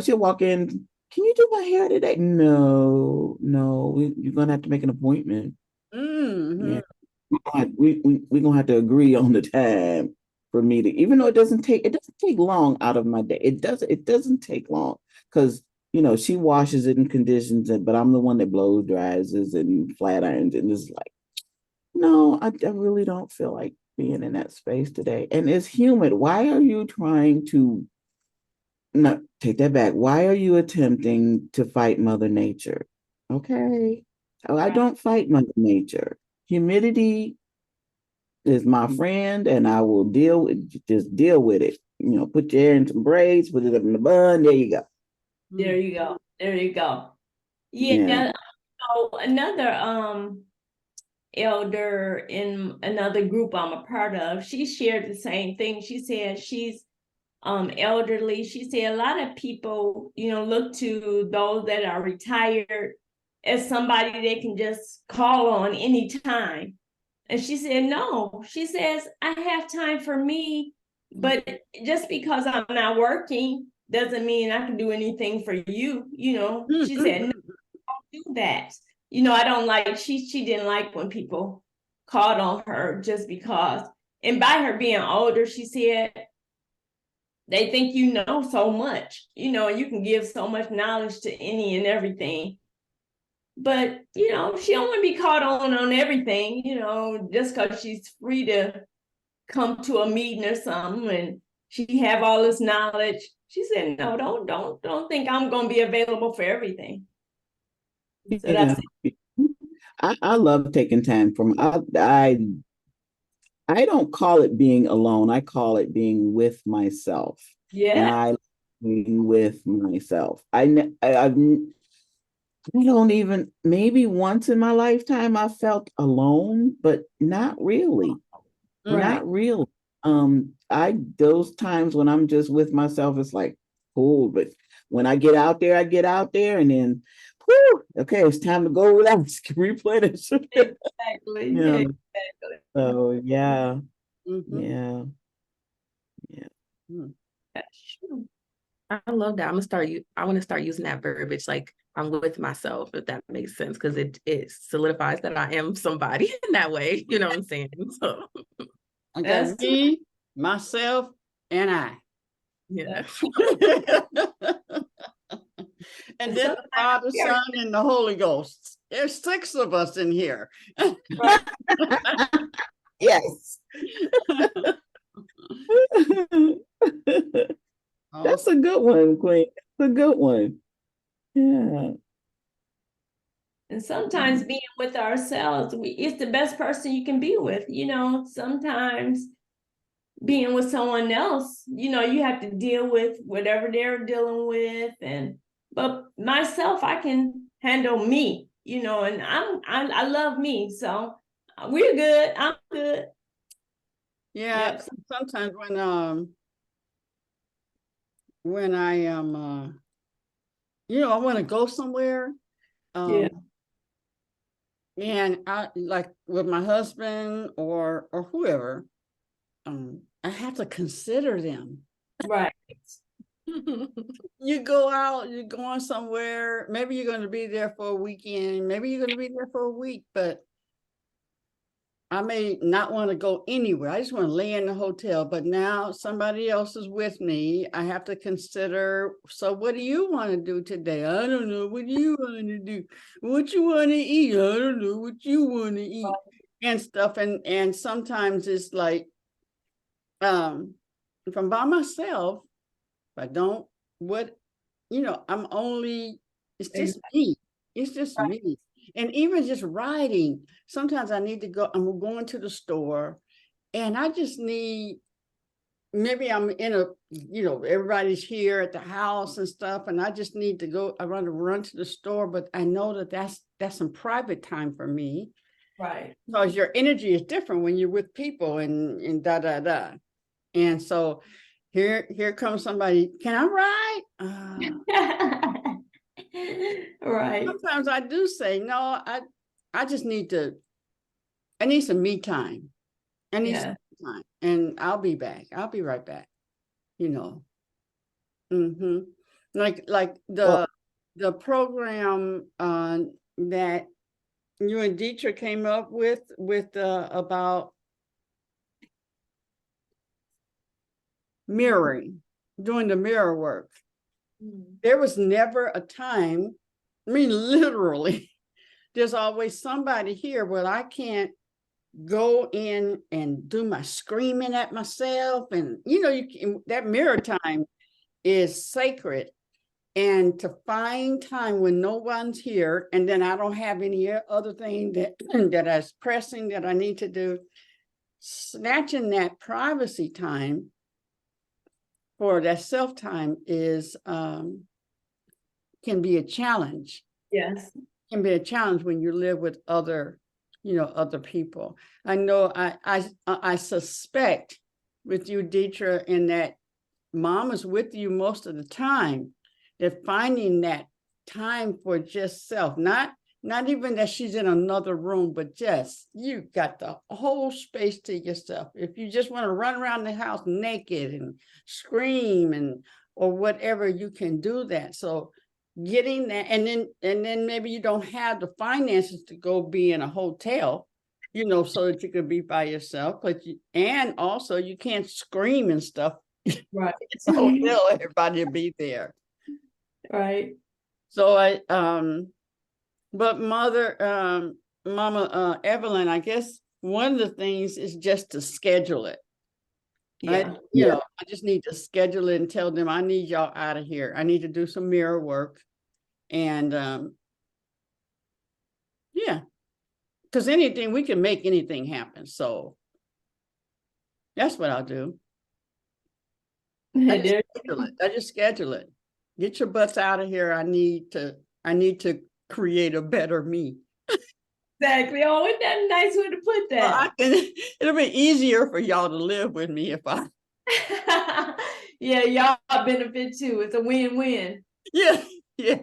She'll walk in. Can you do my hair today? No, no. You're gonna have to make an appointment. Yeah, we're gonna have to agree on the time for me to, even though it doesn't take long out of my day. It doesn't take long because she washes it and conditions it, but I'm the one that blows dries it and flat irons, and it's like, no, I really don't feel like being in that space today. And it's humid. Why are you trying to no, take that back. Why are you attempting to fight Mother Nature? Okay. Oh, I don't fight Mother Nature. Humidity is my friend, and I will just deal with it. Put your hair in some braids, put it up in the bun. There you go. There you go. There you go. Yeah. Yeah. So another elder in another group I'm a part of, she shared the same thing. She said she's elderly. She said a lot of people, look to those that are retired as somebody they can just call on anytime. And she said, no, she says, I have time for me, but just because I'm not working doesn't mean I can do anything for you. She said, no, don't do that. I don't like, she didn't like when people called on her just because. And by her being older, she said, they think so much, and you can give so much knowledge to any and everything. But, she don't want to be caught on everything, just because she's free to come to a meeting or something and she have all this knowledge. She said, no, don't think I'm going to be available for everything. So that's Yeah. I love taking time from I don't call it being alone. I call it being with myself. And yeah, I like being with myself. I don't even, maybe once in my lifetime I felt alone, but not really. right. Not really. Those times when I'm just with myself, it's like cool. But when I get out there and then whew, okay, it's time to go relax, replenish. Exactly. You Yeah, know, exactly. so yeah, Mhm. yeah, yeah. Mm. That's true. I love that. I want to start using that verbiage like I'm with myself, if that makes sense, because it solidifies that I am somebody in that way. You know what I'm saying? So I That's got true. me, myself, and I. yeah. And And then the sometimes Father, we are Son, and the Holy Ghost. There's 6 of us in here. right. Yes. That's Also, a good one, Queen. That's a good one. Yeah. And sometimes being with ourselves, it's the best person you can be with. Sometimes being with someone else, you have to deal with whatever they're dealing with. But myself, I can handle me, and I love me. So we're good. I'm good. yeah, Yep. sometimes when I am I want to go somewhere. Yeah. Um and I like with my husband or whoever, I have to consider them. Right. You go out, you're going somewhere, maybe you're going to be there for a weekend, maybe you're going to be there for a week, but I may not want to go anywhere. I just want to lay in the hotel, but now somebody else is with me. I have to consider, so what do you want to do today? I don't know. What do you want to do? What you want to eat? I don't know what you want to eat and stuff. And sometimes it's like, if I'm by myself, if I don't, what, I'm only, it's just me. It's just me. And even just riding, sometimes I need to go, I'm going to the store and I just need, maybe I'm in everybody's here at the house and stuff, and I just need to go, I want to run to the store, but I know that that's some private time for me Right. because your energy is different when you're with people and da da da. And so here comes somebody, can I ride? Right. Sometimes I do say, no, I just I need some me time. I need some Yeah. me time. And I'll be back. I'll be right back. You know. Mm-hmm. Like Well, the program that you and Dietrich came up with about mirroring, doing the mirror work. There was never a time, I mean, literally, there's always somebody here, but I can't go in and do my screaming at myself. And, that mirror time is sacred. And to find time when no one's here, and then I don't have any other thing that, that is pressing that I need to do, snatching that privacy time for that self time is, can be a challenge. Yes. Can be a challenge when you live with other people. I know I suspect with you, Deetra, in that mom is with you most of the time, that finding that time for just self, not even that she's in another room, but just you got the whole space to yourself. If you just want to run around the house naked and scream or whatever, you can do that. So getting that, and then maybe you don't have the finances to go be in a hotel, so that you could be by yourself, and also you can't scream and stuff. Right. It's a hotel, everybody will be there. Right. So but Mama Evelyn, I guess one of the things is just to schedule it. Yeah. I just need to schedule it and tell them I need y'all out of here. I need to do some mirror work. And because anything, we can make anything happen. So that's what I'll do. I just schedule it. Get your butts out of here. I need to create a better me. Exactly. Oh, isn't that a nice way to put Well, that? it'll be easier for y'all to live with me if I. Yeah, y'all benefit too. It's a win-win. Yeah, yeah.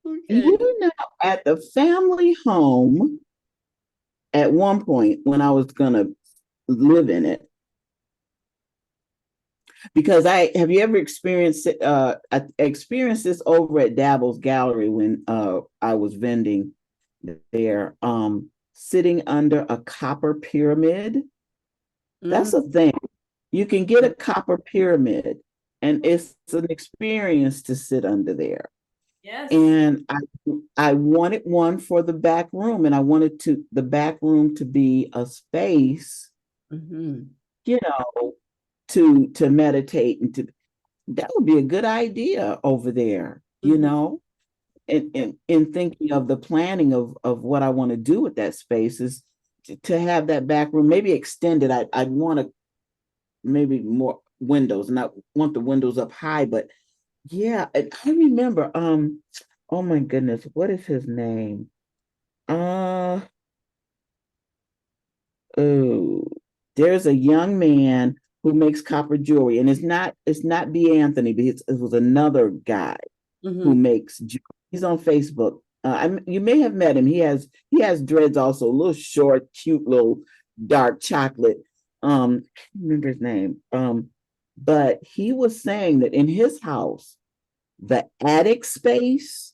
Okay. You know, at the family home, at one point when I was gonna live in it, because have you ever experienced it? I experienced this over at Dabble's Gallery when I was vending there, sitting under a copper pyramid. That's a thing. You can get a copper pyramid, and it's an experience to sit under there. Yes. And I wanted one for the back room, and I wanted the back room to be a space, you know, to meditate and that would be a good idea over there, you know. And in thinking of the planning of what I want to do with that space is to have that back room maybe extended. I'd want to maybe more windows, and I want the windows up high, but yeah, I remember oh my goodness, what is his name? Oh, there's a young man who makes copper jewelry, and it's not B. Anthony, but it was another guy who makes jewelry. He's on Facebook. You may have met him. He has dreads also, a little short, cute, little dark chocolate. I can't remember his name. But he was saying that in his house, the attic space,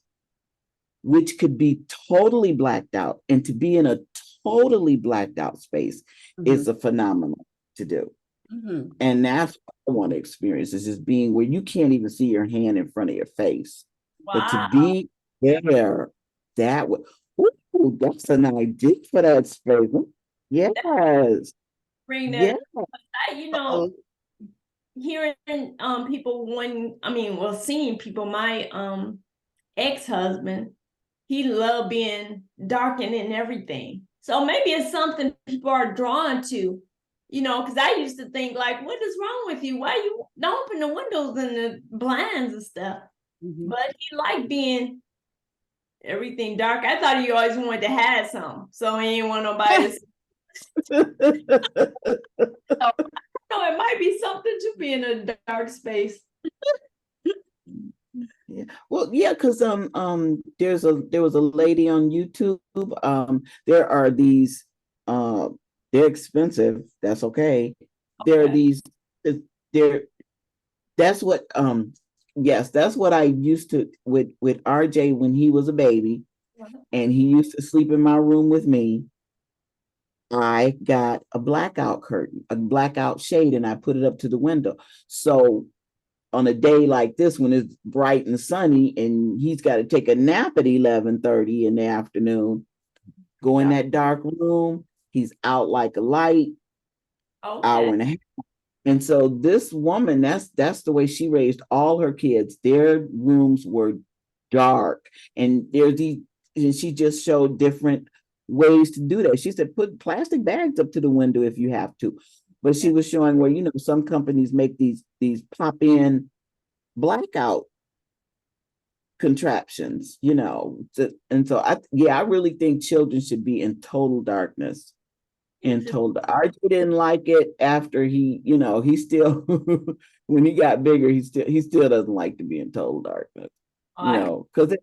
which could be totally blacked out, and to be in a totally blacked out space is a phenomenon to do. And that's what I want to experience, is just being where you can't even see your hand in front of your face. Wow. But to be there, that's an idea for that space. Yes. Bring that, you know, hearing people seeing people, my ex-husband, he loved being darkened and everything. So maybe it's something people are drawn to, you know, because I used to think like, what is wrong with you? Why you don't open the windows and the blinds and stuff? But he liked being everything dark. I thought he always wanted to have some, so he didn't want nobody to so, it might be something to be in a dark space. Yeah. Well, yeah, because there was a lady on YouTube. There are these they're expensive. That's okay. There are these there that's what yes, that's what I used to with RJ when he was a baby and he used to sleep in my room with me. I got a blackout curtain, a blackout shade, and I put it up to the window. So on a day like this, when it's bright and sunny and he's got to take a nap at 11:30 in the afternoon, go in that dark room, he's out like a light, hour and a half. And so this woman, that's the way she raised all her kids. Their rooms were dark. And and she just showed different ways to do that. She said, put plastic bags up to the window if you have to. But she was showing where, you know, some companies make these pop-in blackout contraptions, you know. And so I really think children should be in total darkness. And told RJ didn't like it after he, you know, he still when he got bigger, he still doesn't like to be in total darkness. You know, because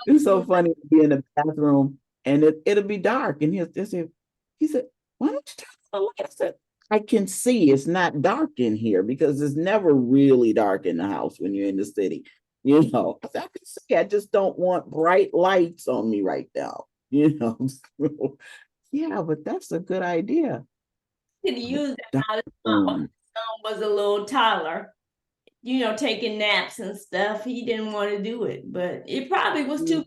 it's so funny to be in the bathroom and it'll be dark. And he said, why don't you turn on the light? I said, I can see it's not dark in here because it's never really dark in the house when you're in the city. You know, I can see, I just don't want bright lights on me right now. You know. Yeah, but that's a good idea. Could use that now. Son was a little toddler, you know, taking naps and stuff. He didn't want to do it, but it probably was too bright.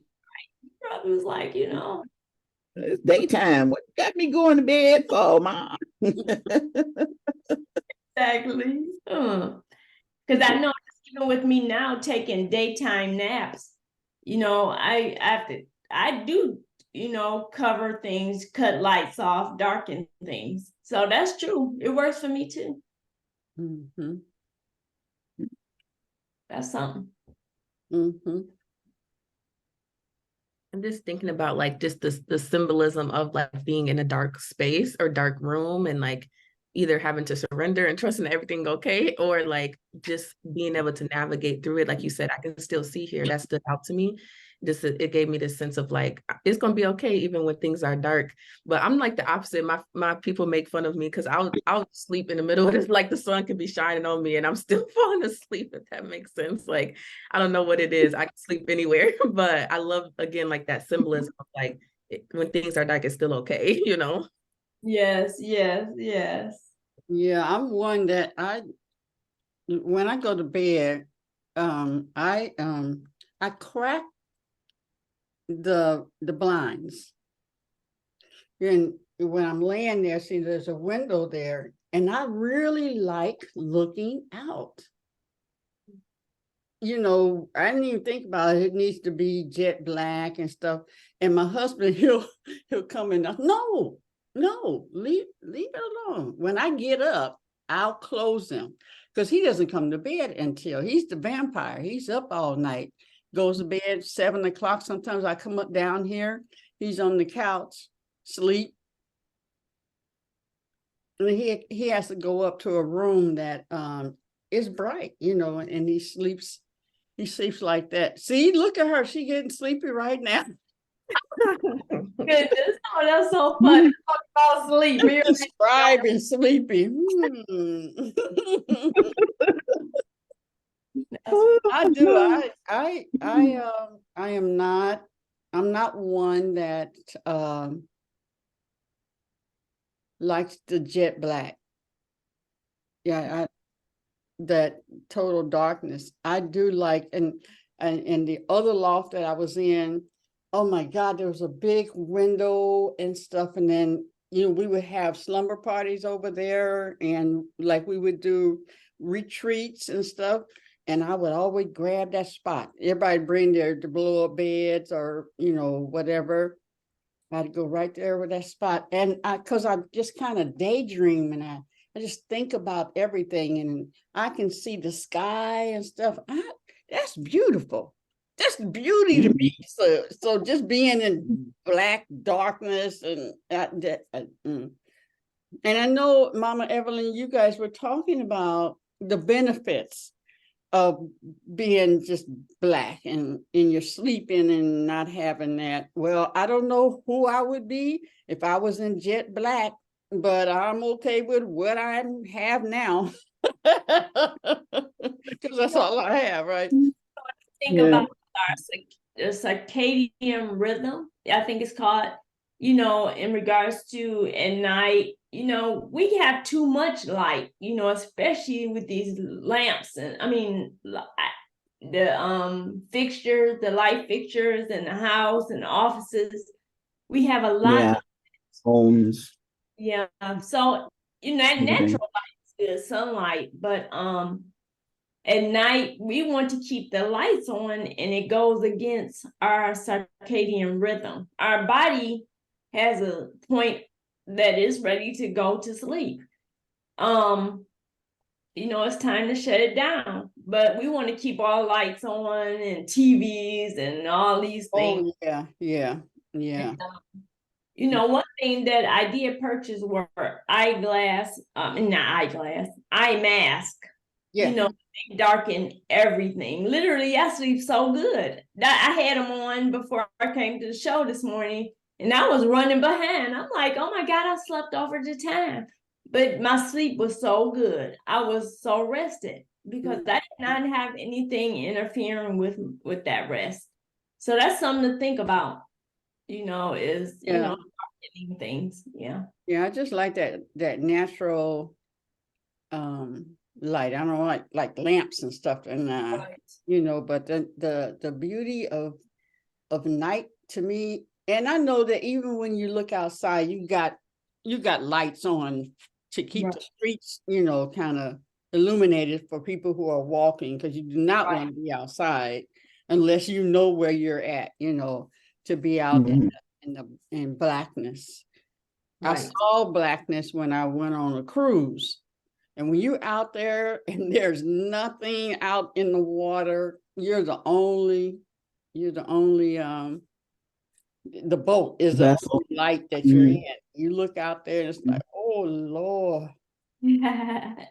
He probably was like, you know, it's daytime. What got me going to bed for, Mom? Exactly. Because I know even with me now taking daytime naps, you know, I do cover things, cut lights off, darken things. So that's true. It works for me too. Mm-hmm. That's something. Mm-hmm. I'm just thinking about like just the symbolism of like being in a dark space or dark room and like either having to surrender and trusting everything okay, or like just being able to navigate through it. Like you said, I can still see here. That stood out to me. Just it gave me this sense of like it's gonna be okay even when things are dark. But I'm like the opposite. My people make fun of me because I'll sleep in the middle of this, like the sun could be shining on me and I'm still falling asleep, if that makes sense. Like I don't know what it is. I can sleep anywhere, but I love again like that symbolism of like when things are dark, it's still okay, you know? Yes, yes, yes. Yeah, I'm one that when I go to bed, I crack the blinds. And when I'm laying there, see there's a window there, and I really like looking out. You know, I didn't even think about it. It needs to be jet black and stuff. And my husband, he'll come in. No, leave it alone. When I get up, I'll close them because he doesn't come to bed until he's the vampire. He's up all night, goes to bed 7 o'clock. Sometimes I come up down here. He's on the couch, sleep. And he has to go up to a room that is bright, you know, and he sleeps like that. See, look at her. She getting sleepy right now. Goodness, oh, that's so funny. Talk about sleep. Me and Describing sleepy. I do. I am not. I'm not one that likes the jet black. Yeah, that total darkness. I do like, and the other loft that I was in, oh my God, there was a big window and stuff. And then, you know, we would have slumber parties over there, and like we would do retreats and stuff. And I would always grab that spot. Everybody bring their blow up beds or, you know, whatever. I'd go right there with that spot. And cause I just kind of daydream, and I just think about everything, and I can see the sky and stuff. That's beautiful. That's beauty to me. So just being in black darkness and and I know, Mama Evelyn, you guys were talking about the benefits of being just black and you're sleeping and not having that. Well, I don't know who I would be if I was in jet black, but I'm okay with what I have now. Because that's all I have, right? think about the circadian rhythm, I think it's called, in regards to at night, we have too much light, especially with these lamps and the fixtures, the light fixtures in the house and the offices. We have a lot of homes. Yeah. So, that natural light is good, sunlight, but at night we want to keep the lights on, and it goes against our circadian rhythm. Our body has a point that is ready to go to sleep. It's time to shut it down, but we want to keep all lights on and TVs and all these things. Oh yeah. And, one thing that I did purchase were eye mask. Yeah. Darken everything. Literally, I sleep so good. I had them on before I came to the show this morning, and I was running behind. I'm like, oh my God, I slept over the time. But my sleep was so good. I was so rested because I did not have anything interfering with that rest. So that's something to think about, darkening things. Yeah. Yeah, I just like that natural light. I don't like lamps and stuff, and Right. but the beauty of night to me. And I know that even when you look outside, you got lights on to keep Right. the streets, kind of illuminated for people who are walking, because you do not want to be outside unless you know where you're at, to be out and blackness. I Right. saw blackness when I went on a cruise. And when you're out there and there's nothing out in the water, you're the only the boat is the Vessel. only light that you're Mhm. in. You look out there and it's like, oh Lord. Yeah,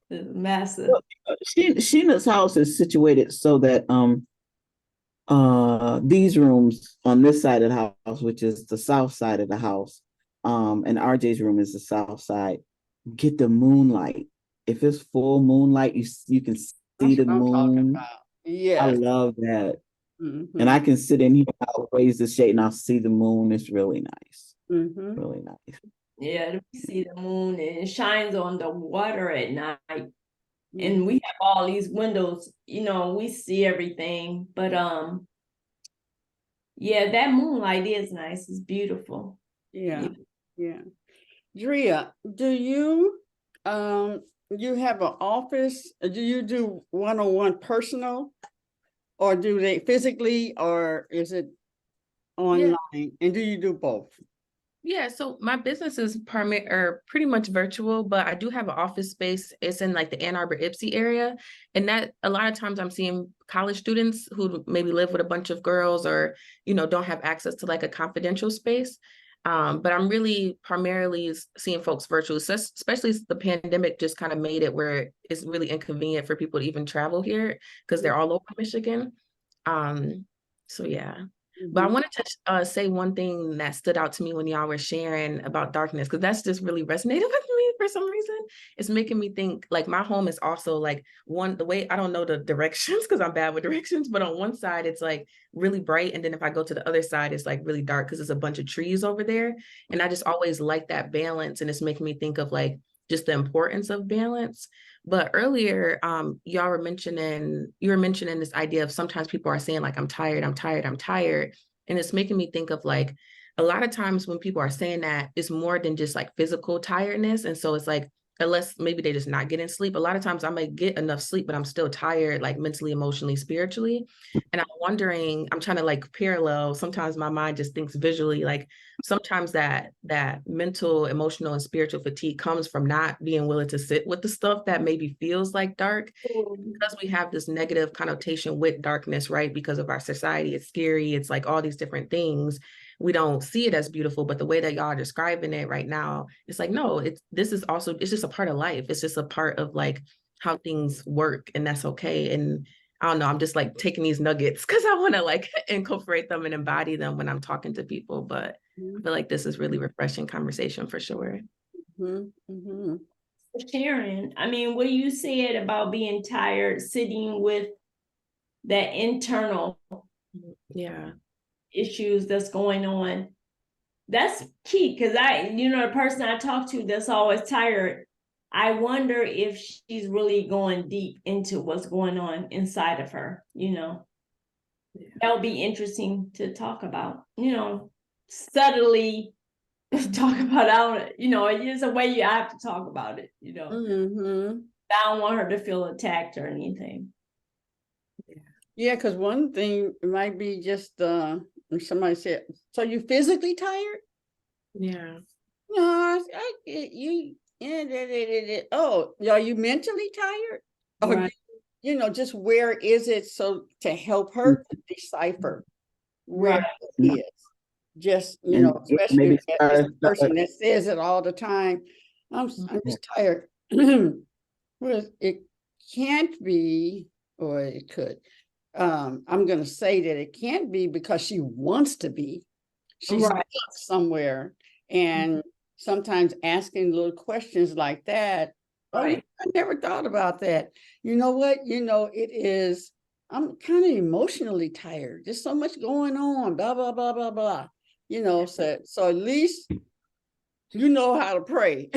it's massive. Well, Sheena's house is situated so that these rooms on this side of the house, which is the south side of the house, and RJ's room is the south side, get the moonlight. If it's full moonlight, you can see That's the what I'm talking moon. about. I Yes. love that. Mhm. And I can sit in here, I'll raise the shade and I'll see the moon. It's really nice. Mhm. Really nice. Yeah, we see the moon and it shines on the water at night. Mhm. And we have all these windows, we see everything. But yeah, that moonlight is nice. It's beautiful. Yeah. Yeah. Drea, do you you have an office? Do you do one-on-one personal, or do they physically, or is it online? And do you do both? Yeah, so my business is pretty much virtual, but I do have an office space. It's in like the Ann Arbor Ipsy area. And that a lot of times I'm seeing college students who maybe live with a bunch of girls or, don't have access to like a confidential space. But I'm really primarily seeing folks virtual, especially the pandemic just kind of made it where it's really inconvenient for people to even travel here because they're all over Michigan. So yeah. But I Mhm. wanted to say one thing that stood out to me when y'all were sharing about darkness, because that's just really resonated with me for some reason. It's making me think like my home is also like the way I don't know the directions because I'm bad with directions, but on one side it's like really bright. And then if I go to the other side, it's like really dark because there's a bunch of trees over there. And I just always like that balance. And it's making me think of like just the importance of balance. But earlier, you were mentioning this idea of sometimes people are saying like, I'm tired, I'm tired, I'm tired. And it's making me think of like, a lot of times when people are saying that, it's more than just like physical tiredness. And so it's like, unless maybe they're just not getting sleep, a lot of times I might get enough sleep, but I'm still tired, like mentally, emotionally, spiritually. And I'm wondering, I'm trying to like parallel, sometimes my mind just thinks visually, like sometimes that mental, emotional, and spiritual fatigue comes from not being willing to sit with the stuff that maybe feels like dark, because we have this negative connotation with darkness, right? Because of our society, it's scary, it's like all these different things. We don't see it as beautiful, but the way that y'all are describing it right now, it's like, no, it's just a part of life. It's just a part of like how things work, and that's okay. And I don't know, I'm just like taking these nuggets because I want to like incorporate them and embody them when I'm talking to people. But I feel like this is really refreshing conversation for sure. Mhm. Mhm. Sharon, I mean, what you said about being tired, sitting with that internal Yeah. issues that's going on, that's key. Because the person I talk to that's always tired, I wonder if she's really going deep into what's going on inside of her. That would be interesting to talk about, subtly talk about. It's a way you have to talk about it. Mhm. I don't want her to feel attacked or anything. Yeah, because one thing might be just if somebody said, so you physically tired? Yeah. No, I get you. Yeah, oh, are you mentally tired? Or Right. just where is it, so to help her to decipher where Right. it is. Just, And especially maybe if it's a person that says it all the time. I'm just tired. Well, it can't be, or it could. I'm going to say that it can't be because she wants to be. She's Right. stuck somewhere. And sometimes asking little questions like that, oh, Right. I never thought about that. You know what? It is, I'm kind of emotionally tired. There's so much going on, blah, blah, blah, blah, blah. So at least you know how to pray.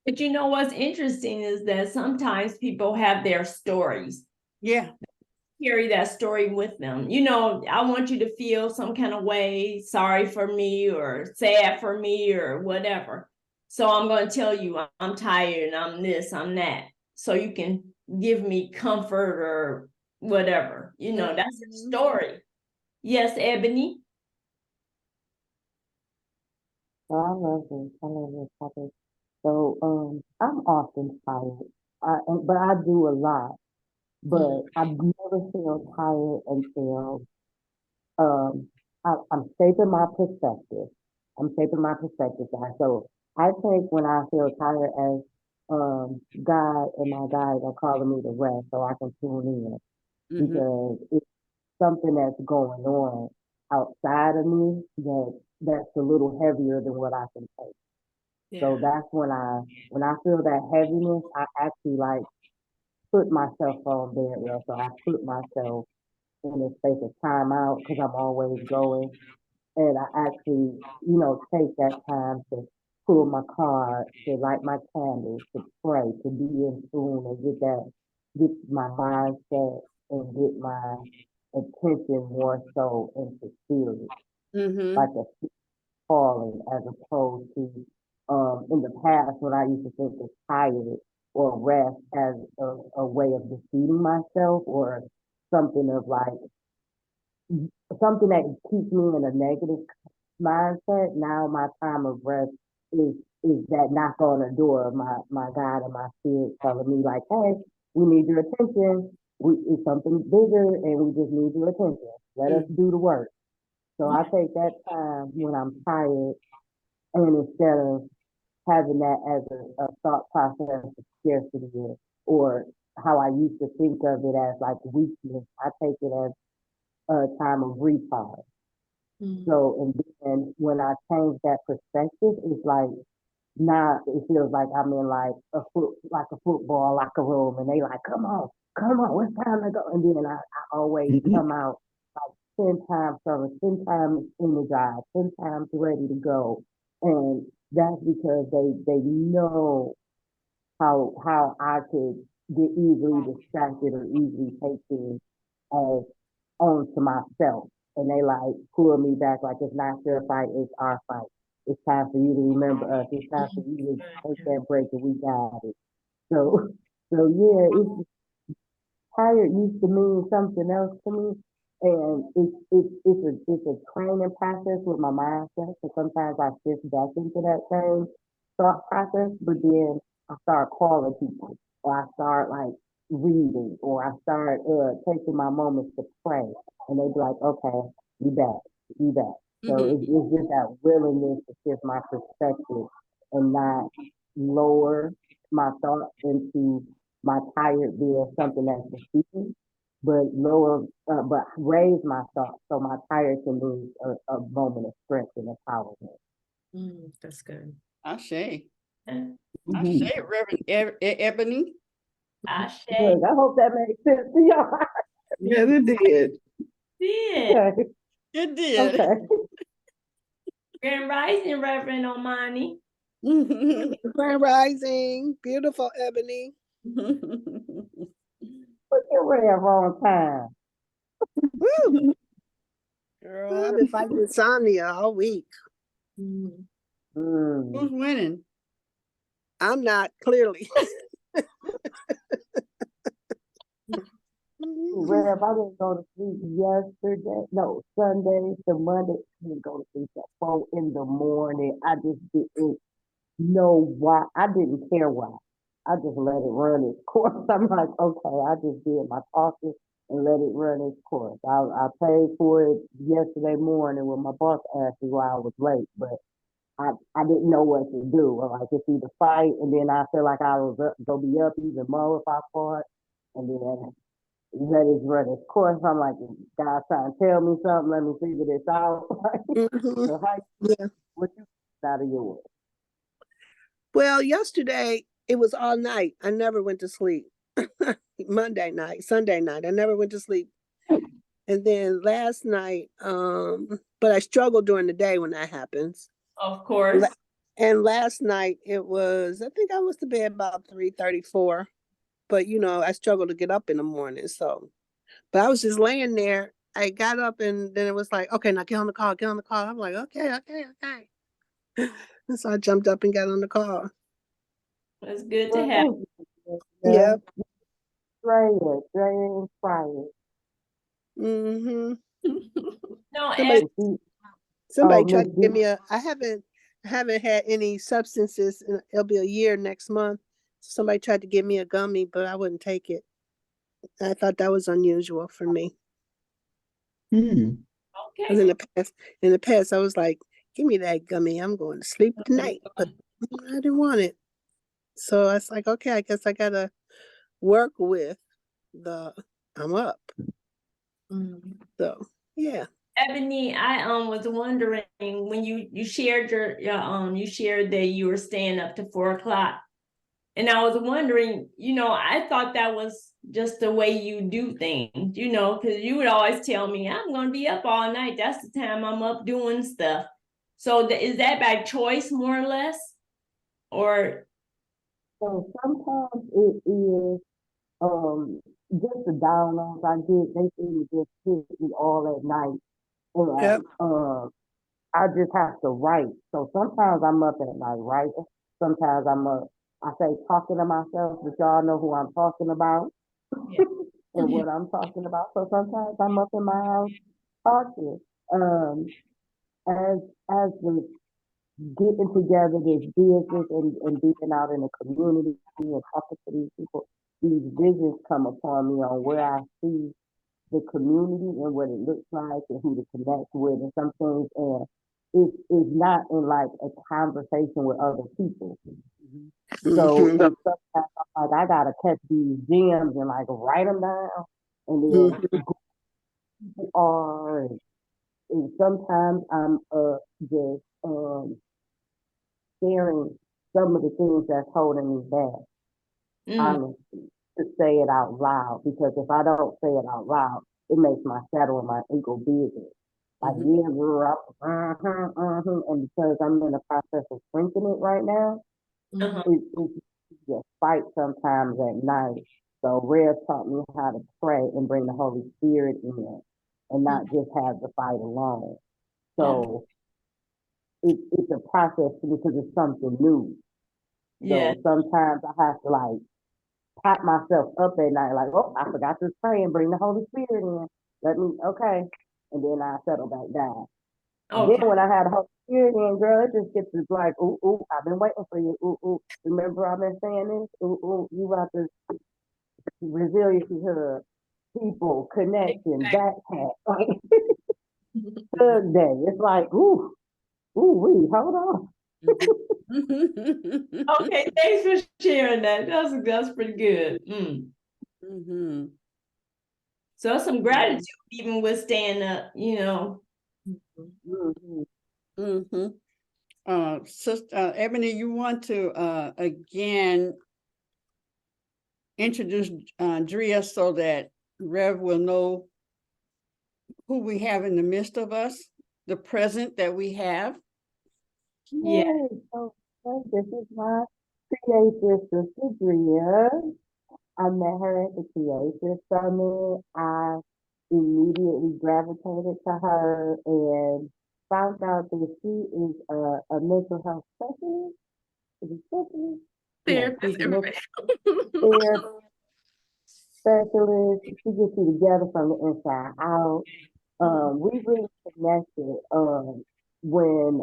But what's interesting is that sometimes people have their stories. Yeah. Carry that story with them. I want you to feel some kind of way, sorry for me or sad for me or whatever. So I'm going to tell you I'm tired and I'm this, I'm that. So you can give me comfort or whatever. You know, that's the Mhm. story. Yes, Ebony. So I love this. I love this topic. So I'm often tired. But I do a lot. But I've never felt tired until um I'm shaping my perspective. I'm shaping my perspective, guys. So I take when I feel tired as God and my guides are calling me to rest so I can tune in Mhm. because it's something that's going on outside of me that's a little heavier than what I can take. So that's when I feel that heaviness, I actually like put myself on bed rest. So I put myself in a space of time out because I'm always going. And I actually, take that time to pull my card, to light my candles, to pray, to be in tune and get my mindset and get my attention more so into spirit, Mhm. like a calling as opposed to in the past when I used to think of tired or rest as a way of defeating myself or something of like something that keeps me in a negative mindset. Now my time of rest is is that knock on the door of my God and my spirit telling me like, hey, we need your attention. It's something bigger and we just need your attention. Let us do the work. So I take that time when I'm tired and instead of having that as a thought process of scarcity or how I used to think of it as like weakness, I take it as a time of recharge. So, and then when I change that perspective, it's like now it feels like I'm in like a football locker room, and they like, come on, it's time to go. And then I always come out like 10 times stronger, 10 times energized, 10 times ready to go, and that's because they know how I could get easily distracted or easily take things as onto myself. And they like pull me back like it's not your fight, it's our fight. It's time for you to remember us. It's time for you to take that break and we got it. So so yeah, it's tired used to mean something else to me. And it's a training process with my mindset. So sometimes I shift back into that same thought process, but then I start calling people or I start like reading or I start taking my moments to pray. And they be like, okay, you back, you back. So Mhm. it's just that willingness to shift my perspective and not lower my thoughts into my tired being something that's defeating, but but raise my thoughts so my tired can lose a moment of strength and empowerment. That's good. Ashe. Mm-hmm. Ashe, Reverend Ebony. Ashe. Good. I hope that makes sense to y'all. Yeah, it did. Did. Okay. It did. Okay. Grand Rising, Reverend Omani. Grand Rising, beautiful Ebony. Put your red wrong time. Woo! Girl, I've been fighting insomnia all week. Mm. Who's winning? I'm not clearly. Rev, I didn't go to sleep yesterday. No, Sunday to Monday. I didn't go to sleep at 4 in the morning. I just didn't know why. I didn't care why. I just let it run its course. I'm like, okay, I just did my talking and let it run its course. I paid for it yesterday morning when my boss asked me why I was late, but I didn't know what to do. Like it's either fight and then I feel like I was gonna be up even more if I fought, and then let it run its course. I'm like, God's trying to tell me something. Let me figure this out. Mhm. So how Yeah. what you out of yours? Well, yesterday it was all night. I never went to sleep. Monday night, Sunday night, I never went to sleep. And then last night, but I struggle during the day when that happens. Of course. And last night it was, I think I was to bed about 3:34. But I struggle to get up in the morning. So, but I was just laying there. I got up and then it was like, okay, now get on the call, get on the call. I'm like, okay. And so I jumped up and got on the call. It's good to Well, have. thank you. Yeah. Yeah. Drea inspired. Mm-hmm. No, Somebody, She, somebody Miss tried to D, give me I haven't had any substances, and it'll be a year next month. Somebody tried to give me a gummy, but I wouldn't take it. I thought that was unusual for me. Hmm. Because okay. in the past, I was like, "Give me that gummy. I'm going to sleep tonight." But I didn't want it, so I was like, "Okay, I guess I gotta work with the I'm up." Mm. So yeah. Ebony, I was wondering when you shared your you shared that you were staying up to 4 o'clock. And I was wondering, I thought that was just the way you do things, because you would always tell me, I'm going to be up all night. That's the time I'm up doing stuff. So is that by choice, more or less? Or, so sometimes it is just the downloads I get, they seem to just hit me all at night. Yep. And I just have to write. So sometimes I'm up at night writing. Sometimes I'm up, I say talking to myself, but y'all know who I'm talking about yeah. and what I'm talking about. So sometimes I'm up in my house talking. Um, as the getting together this business and being out in the community and talking to these people, these visions come upon me on where I see the community and what it looks like and who to connect with and some things. And it's not in like a conversation with other people. So Mm-hmm. sometimes I'm like, I gotta catch these gems and like write them down and then Mm-hmm. who people are. And sometimes I'm just sharing some of the things that's holding me back, Mm, honestly, to say it out loud. Because if I don't say it out loud, it makes my shadow and my ego bigger. Like, Mm-hmm. yeah, girl, and because I'm in the process of shrinking it right now, uh-huh. it's just fight sometimes at night. So Rhea taught me how to pray and bring the Holy Spirit in and not just have the fight alone. Okay. So it's a process because it's something new. Yeah. So sometimes I have to like pat myself up at night, like, oh, I forgot to pray and bring the Holy Spirit in. Let me, okay. And then I settle back down. And then Okay. when I had the Holy Spirit in, girl, it just gets to like, ooh, ooh, I've been waiting for you. Ooh, ooh. Remember I've been saying this? Ooh, ooh, you about to resiliency hub, people, connection, backpack, like thug day. It's like, wee, hold on. Okay, thanks for sharing that. That's pretty good. Mm. Mm-hmm. So some gratitude even with staying up. Mm-hmm. Mm-hmm. Sister Ebony, you want to again introduce Drea so that Rev will know who we have in the midst of us, the present that we have. Yeah. Yay. So this is my creative sister, Drea. I met her at the Creative Summit. I immediately gravitated to her and found out that she is a mental health specialist. Is it specialist? Yeah, she's Therapist, a mental everybody. therapist specialist. She gets you together from the inside out. We really connected when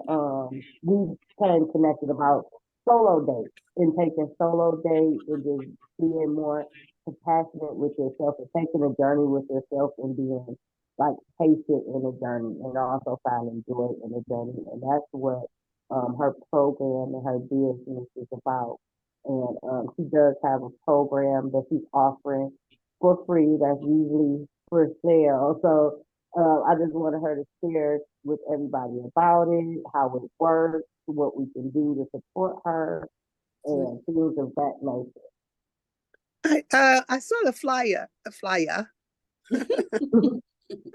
we came connected about solo dates and taking solo dates and just being more compassionate with yourself and taking a journey with yourself and being like patient in the journey and also finding joy in the journey. And that's what her program and her business is about. And she does have a program that she's offering for free that's usually for sale. So I just wanted her to share with everybody about it, how it works, what we can do to support her, and things of that nature. I saw the flyer. A flyer.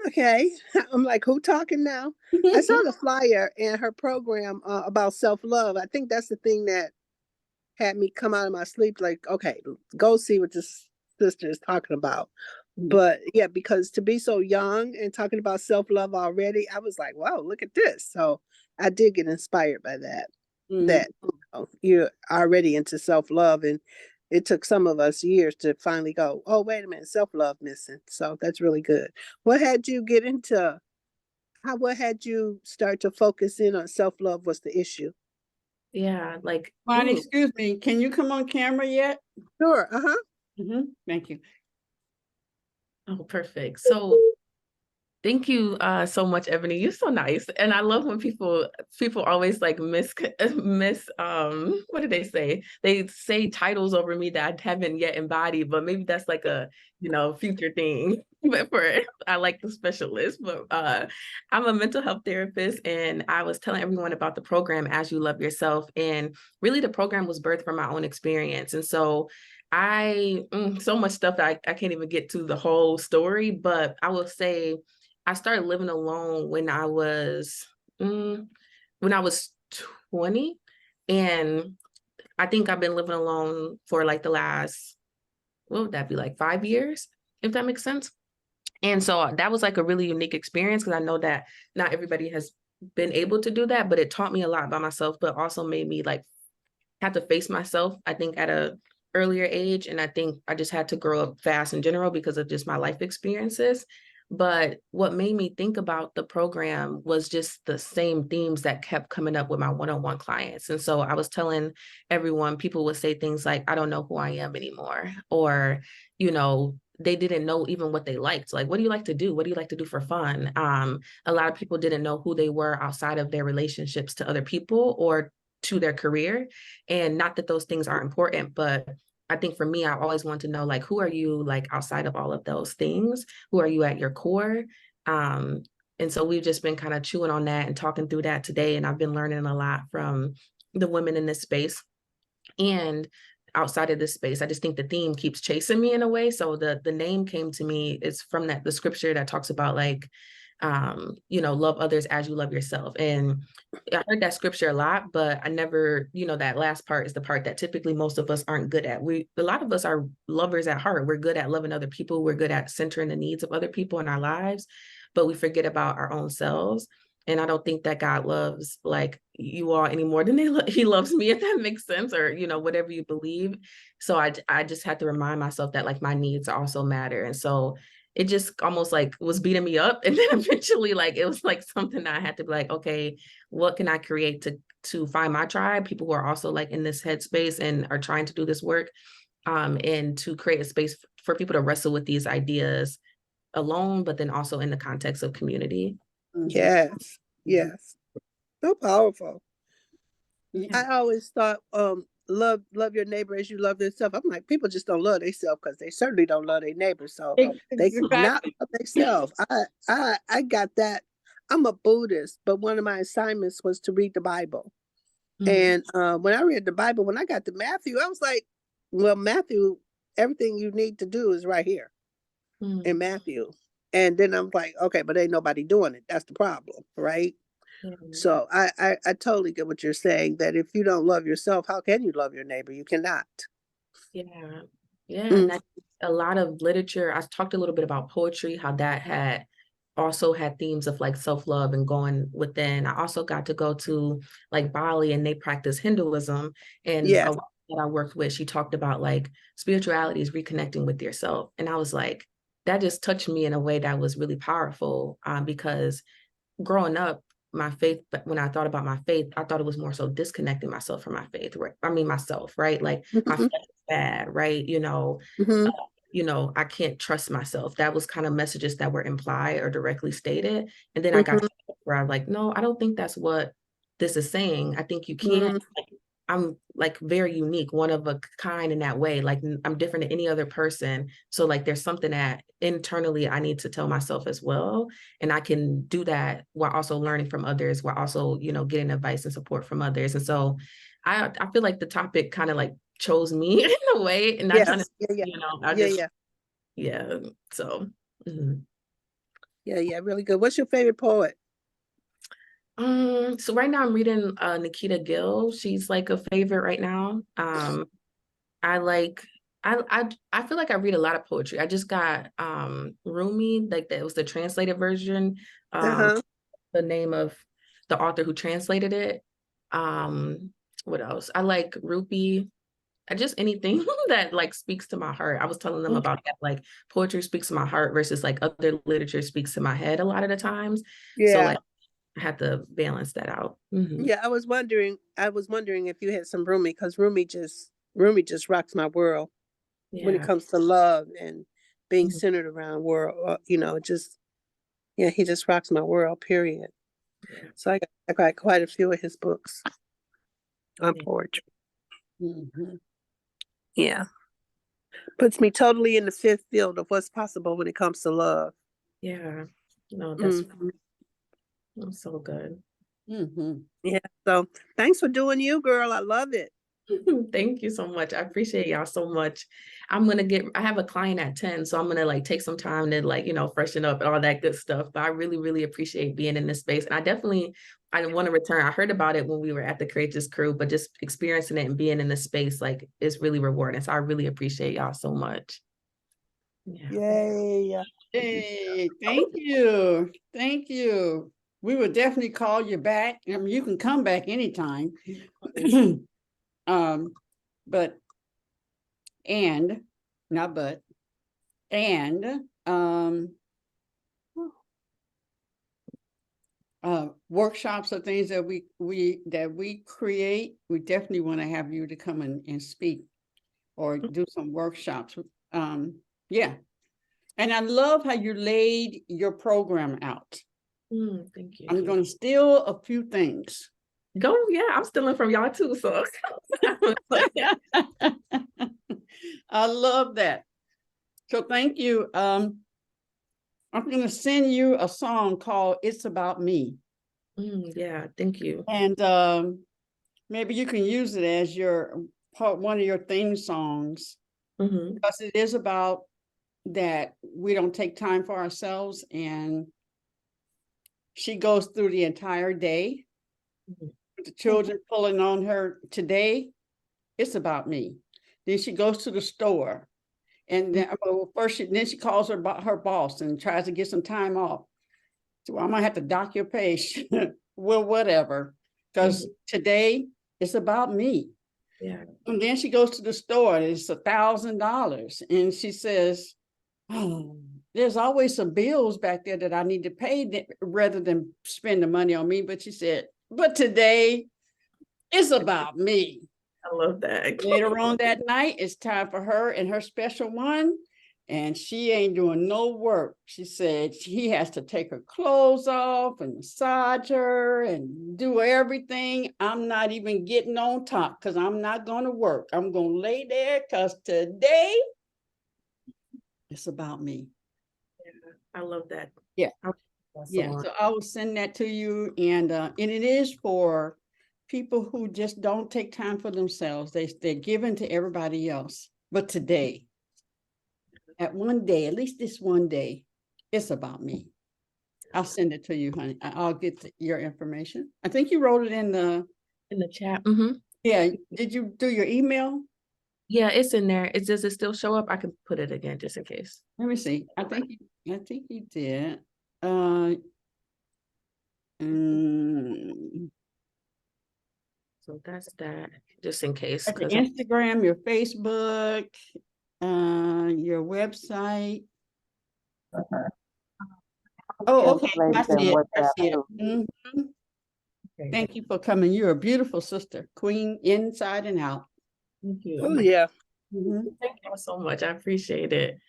Okay. I'm like, who talking now? I saw the flyer and her program about self-love. I think that's the thing that had me come out of my sleep. Like, okay, go see what this sister is talking about. But yeah, because to be so young and talking about self-love already, I was like, wow, look at this. So I did get inspired by that. Mhm. That you're already into self-love, and it took some of us years to finally go, oh, wait a minute, self-love missing. So that's really good. What had you get into, what had you start to focus in on self-love was the issue? Yeah, like, Bonnie, ooh, excuse me, can you come on camera yet? Sure, Thank you. oh, perfect. So thank you so much, Ebony. You're so nice. And I love when people always like miss what did they say? They say titles over me that I haven't yet embodied, but maybe that's like a, future thing. But I like the specialist, but I'm a mental health therapist, and I was telling everyone about the program As You Love Yourself. And really the program was birthed from my own experience. And so so much stuff that I can't even get to the whole story, but I will say I started living alone when I was 20, and I think I've been living alone for like the last, what would that be, like 5 years, if that makes sense. And so that was like a really unique experience, because I know that not everybody has been able to do that, but it taught me a lot about myself, but also made me like have to face myself, I think, at a earlier age. And I think I just had to grow up fast in general because of just my life experiences. But what made me think about the program was just the same themes that kept coming up with my one-on-one clients. And so I was telling everyone, people would say things like, I don't know who I am anymore, or, they didn't know even what they liked. Like, what do you like to do? What do you like to do for fun? A lot of people didn't know who they were outside of their relationships to other people or to their career. And not that those things aren't important, but I think for me, I always want to know, like, who are you, like, outside of all of those things? Who are you at your core? And so we've just been kind of chewing on that and talking through that today. And I've been learning a lot from the women in this space. And outside of this space, I just think the theme keeps chasing me in a way. So the name came to me, it's from the scripture that talks about, like, love others as you love yourself. And I heard that scripture a lot, but I never, that last part is the part that typically most of us aren't good at. A lot of us are lovers at heart. We're good at loving other people. We're good at centering the needs of other people in our lives, but we forget about our own selves. And I don't think that God loves like you all any more than he loves me, if that makes sense, or, whatever you believe. So I just had to remind myself that like my needs also matter. And so it just almost like was beating me up. And then eventually, like, it was like something that I had to be like, okay, what can I create to find my tribe, people who are also like in this headspace and are trying to do this work, and to create a space for people to wrestle with these ideas alone, but then also in the context of community. yes, yes. So powerful. Yeah. I always thought, love your neighbor as you love yourself. I'm like, people just don't love themselves because they certainly don't love their neighbor. So they cannot love themselves. I got that. I'm a Buddhist, but one of my assignments was to read the Bible. And when I read the Bible, when I got to Matthew, I was like, well, Matthew, everything you need to do is right here in Matthew. And then I'm like, okay, but ain't nobody doing it. That's the problem, right? So I totally get what you're saying, that if you don't love yourself, how can you love your neighbor? You cannot. Yeah. And that, a lot of literature, I talked a little bit about poetry, how that also had themes of like self-love and going within. I also got to go to like Bali, and they practice Hinduism. And a woman that I worked with, she talked about like spirituality is reconnecting with yourself. And I was like, that just touched me in a way that was really powerful, because growing up, my faith, but when I thought about my faith, I thought it was more so disconnecting myself from my faith, right? I mean, myself, right? Like my faith is bad, right? I can't trust myself. That was kind of messages that were implied or directly stated. And then I got to where I'm like, no, I don't think that's what this is saying. I think you can't, I'm like very unique, one of a kind in that way. Like I'm different than any other person. So like there's something that internally I need to tell myself as well. And I can do that while also learning from others, while also, getting advice and support from others. And so I feel like the topic kind of like chose me in a way. And not trying to, yeah. So Yeah, really good. What's your favorite poet? So right now I'm reading Nikita Gill. She's like a favorite right now. I feel like I read a lot of poetry. I just got Rumi, like that was the translated version. The name of the author who translated it. What else? I like Rupi just anything that like speaks to my heart. I was telling them about that, like poetry speaks to my heart versus like other literature speaks to my head a lot of the times. So Yeah. like I had to balance that out. Mhm. Yeah, I was wondering if you had some Rumi, because Rumi just rocks my world when it Yeah. comes to love and being Mhm. centered around world, just yeah, he just rocks my world, period. Yeah. So I got quite a few of his books on Yeah. poetry. Mhm. Yeah. Puts me totally in the fifth field of what's possible when it comes to love. Yeah. No, Mhm. that's so good. Mhm. Yeah. So thanks for doing you, girl. I love it. Thank you so much. I appreciate y'all so much. I have a client at 10, so I'm gonna like take some time to like, freshen up and all that good stuff. But I really, really appreciate being in this space. And I want to return. I heard about it when we were at the Courageous Crew, but just experiencing it and being in this space, like is really rewarding. So I really appreciate y'all so much. Yeah. Yay. Hey, thank you. Thank you. We will definitely call you back. I mean, you can come back anytime. But and not but and workshops or things that we create, we definitely want to have you to come and speak or do some workshops. Yeah. And I love how you laid your program out. Thank you. I'm going to steal a few things. Go, yeah, I'm stealing from y'all too. So I love that. So thank you. I'm going to send you a song called It's About Me. Yeah, thank you. And maybe you can use it as one of your theme songs, because it is about that we don't take time for ourselves. And she goes through the entire day with the children pulling on her. Today, it's about me. Then she goes to the store, and then then she calls her boss and tries to get some time off. So I'm gonna have to dock your pay. Well, whatever, because today it's about me. Yeah. And then she goes to the store, and it's $1,000, and she says, "Oh, there's always some bills back there that I need to pay rather than spend the money on me." But she said, "But today it's about me." I love that. Later on that night, it's time for her and her special one, and she ain't doing no work. She said he has to take her clothes off and massage her and do everything. I'm not even getting on top because I'm not going to work. I'm going to lay there because today it's about me. I love that. Yeah. Yeah. So I will send that to you. And it is for people who just don't take time for themselves. They're given to everybody else. But today, at least this one day, it's about me. I'll send it to you, honey. I'll get your information. I think you wrote it in the chat. Yeah. Did you do your email? Yeah, it's in there. Does it still show up? I can put it again just in case. Let me see. I think you did. So that's that, just in case. Your Instagram, your Facebook, your website. Oh, okay. I see it. I see it. Thank you for coming. You're a beautiful sister, queen inside and out. Thank you. Oh yeah. Thank you so much. I appreciate it.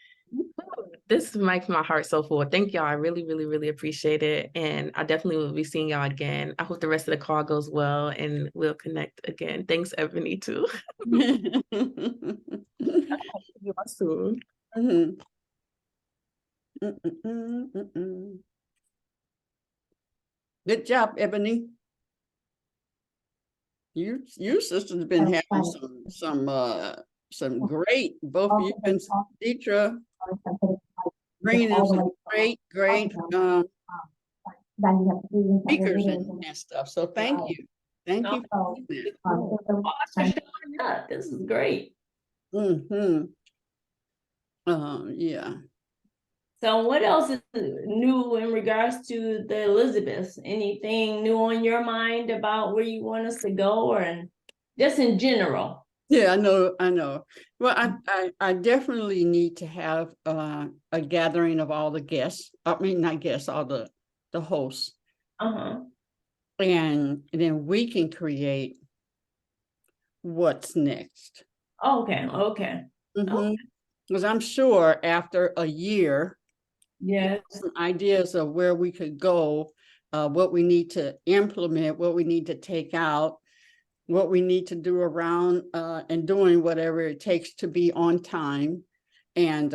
This makes my heart so full. Thank y'all. I really, really, really appreciate it. And I definitely will be seeing y'all again. I hope the rest of the call goes well and we'll connect again. Thanks, Ebony, too. Soon. Good job, Ebony. You sisters have been having some great, both of you and Deetra, bringing in some great speakers and stuff. So thank you. Thank you for doing that. This is great. Yeah. So what else is new in regards to the Elizabeths? Anything new on your mind about where you want us to go, or just in general? Yeah, I know. Well, I definitely need to have a gathering of all the guests. I mean, not guests, all the hosts, Uh-huh. and then we can create what's next. Okay, okay. Because I'm sure after a year, Yes. some ideas of where we could go, what we need to implement, what we need to take out, what we need to do around and doing whatever it takes to be on time. And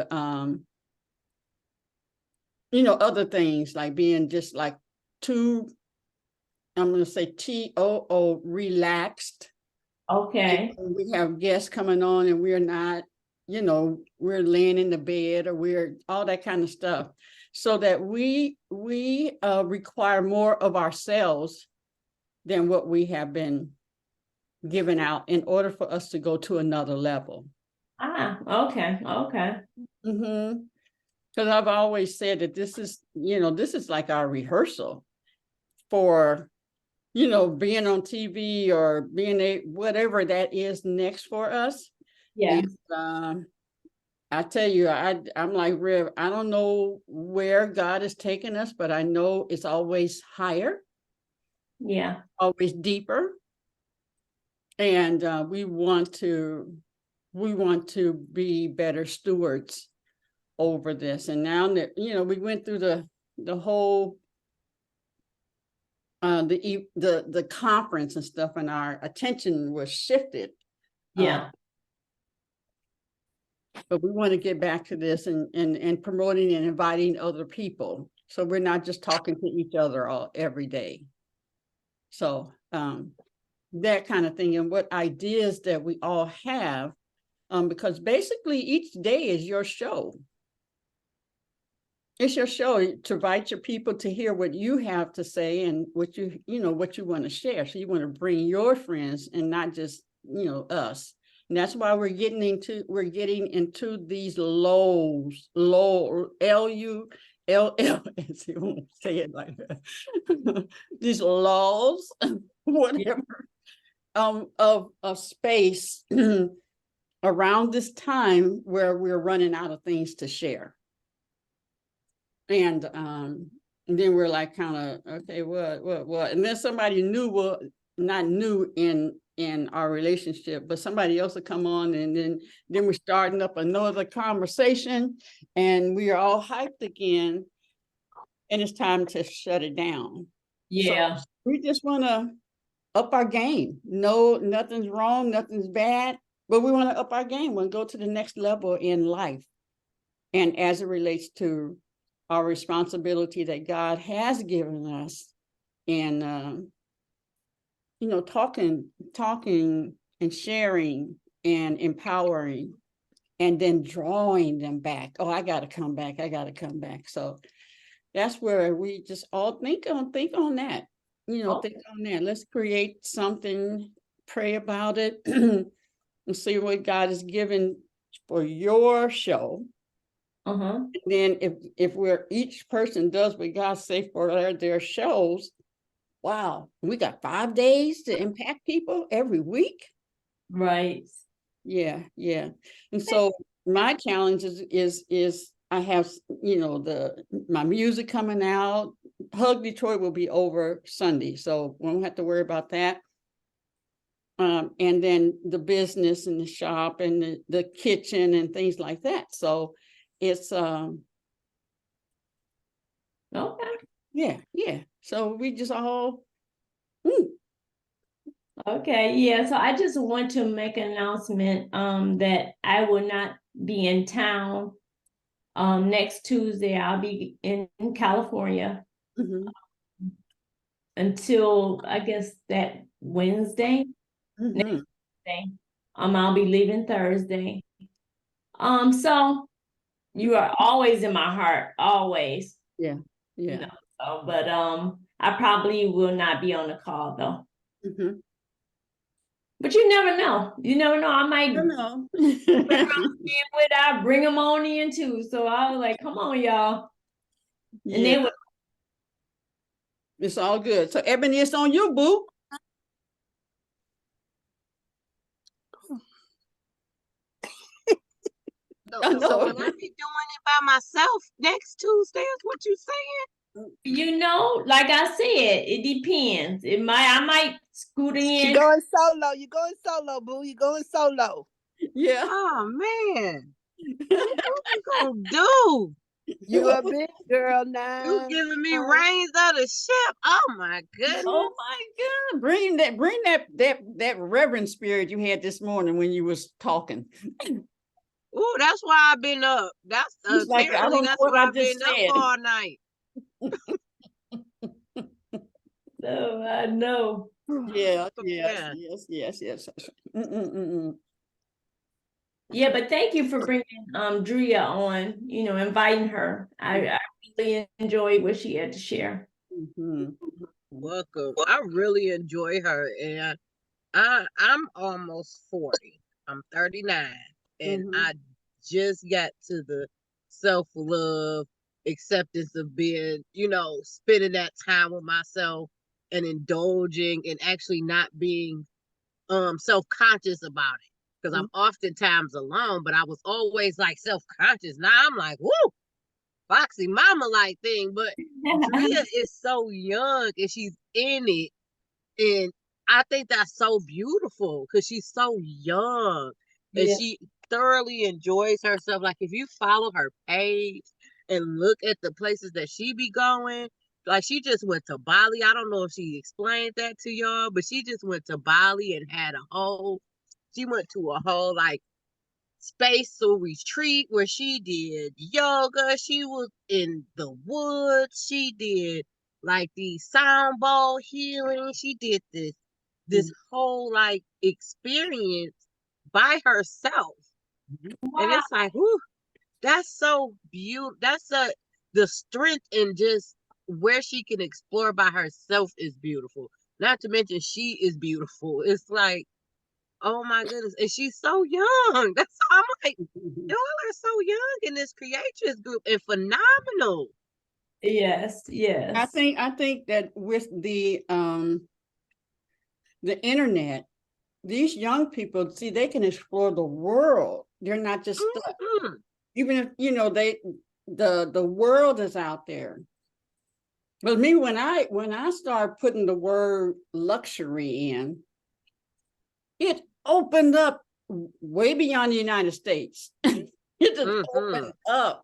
other things like being just like too, I'm gonna say TOO relaxed. Okay. And we have guests coming on and we're not, we're laying in the bed or we're all that kind of stuff. So that we require more of ourselves than what we have been given out in order for us to go to another level. Okay, okay. Because I've always said that this is like our rehearsal for, being on TV or being whatever that is next for us. Yeah. And, I tell you, I'm like Rev, I don't know where God is taking us, but I know it's always higher. Yeah. Always deeper. And we want to be better stewards over this. And now that we went through the whole the conference and stuff, and our attention was shifted. Yeah. But we want to get back to this and promoting and inviting other people. So we're not just talking to each other every day. So that kind of thing, and what ideas that we all have, because basically each day is your show. It's your show to invite your people to hear what you have to say and what you want to share. So you want to bring your friends and not just, us. And that's why we're getting into these low LULL, as you won't say it like that. These laws, whatever, of space around this time where we're running out of things to share. And then we're like, kind of, okay, what? And then somebody new, well, not new in our relationship, but somebody else will come on, and then we're starting up another conversation, and we are all hyped again, and it's time to shut it down. Yeah. So we just want to up our game. No, nothing's wrong, nothing's bad, but we want to up our game. We want to go to the next level in life, and as it relates to our responsibility that God has given us, and talking and sharing and empowering, and then drawing them back. Oh, I gotta come back. So that's where we just all think on that. Think on that. Let's create something, pray about it, and see what God has given for your show. And then if each person does what God say for their shows, wow, we got 5 days to impact people every week. Right. Yeah. And so my challenge is I have my music coming out. Hug Detroit will be over Sunday, so we won't have to worry about that. And then the business and the shop and the kitchen and things like that. So it's Okay. yeah. So we just all Okay, yeah, so I just want to make an announcement that I will not be in town next Tuesday. I'll be in California until I guess that Wednesday. Next Wednesday. I'll be leaving Thursday. So you are always in my heart, always. Yeah. But I probably will not be on the call though. But you never know. I might I bring them on in too. So I was like, come on, y'all. And they were. It's all good. So Ebony, it's on you, boo. I So know. will I be doing it by myself next Tuesday? Is what you saying? You know, like I said, it depends. I might scoot You in. going solo? You going solo, boo? You going solo? Yeah. Oh man, what we gonna do? You a big girl now. You giving me reins of the ship? Oh my goodness! Oh my God! Bring that reverend spirit you had this morning when you was talking. Ooh, that's why I've been up. That's It's like, I apparently don't know that's what why I I've been just up said. all night. No, I know. Yeah, yes, Yeah. yes, yes, yes. Mm-mm-mm-mm. Yeah, but thank you for bringing Drea on, you know, inviting her. I really enjoyed what she had to share. Mhm. Welcome. I really enjoy her, and I'm almost 40. I'm 39, and Mhm. I just got to the self-love, acceptance of being, spending that time with myself and indulging and actually not being self-conscious about it. Because I'm oftentimes alone, but I was always like self-conscious. Now I'm like, whoo, foxy mama like thing. But Drea is so young and she's in it. And I think that's so beautiful because she's so young and Yeah. she thoroughly enjoys herself. Like if you follow her page and look at the places that she be going, like she just went to Bali. I don't know if she explained that to y'all, but she just went to Bali and she went to a whole like spatial retreat where she did yoga. She was in the woods. She did like the sound bowl healing. She did this whole like experience by herself. And Wow. it's like, whoo, that's so beautiful. The strength in just where she can explore by herself is beautiful. Not to mention she is beautiful. It's like, oh my goodness. And she's so young. That's how I'm like, y'all are so young in this creators group and phenomenal. Yes, I yes. think that with the internet, these young people, see, they can explore the world. They're not just stuck. Mhm. Even if the world is out there. But me, when I start putting the word luxury in, it opened up way beyond the United States. It just opened up.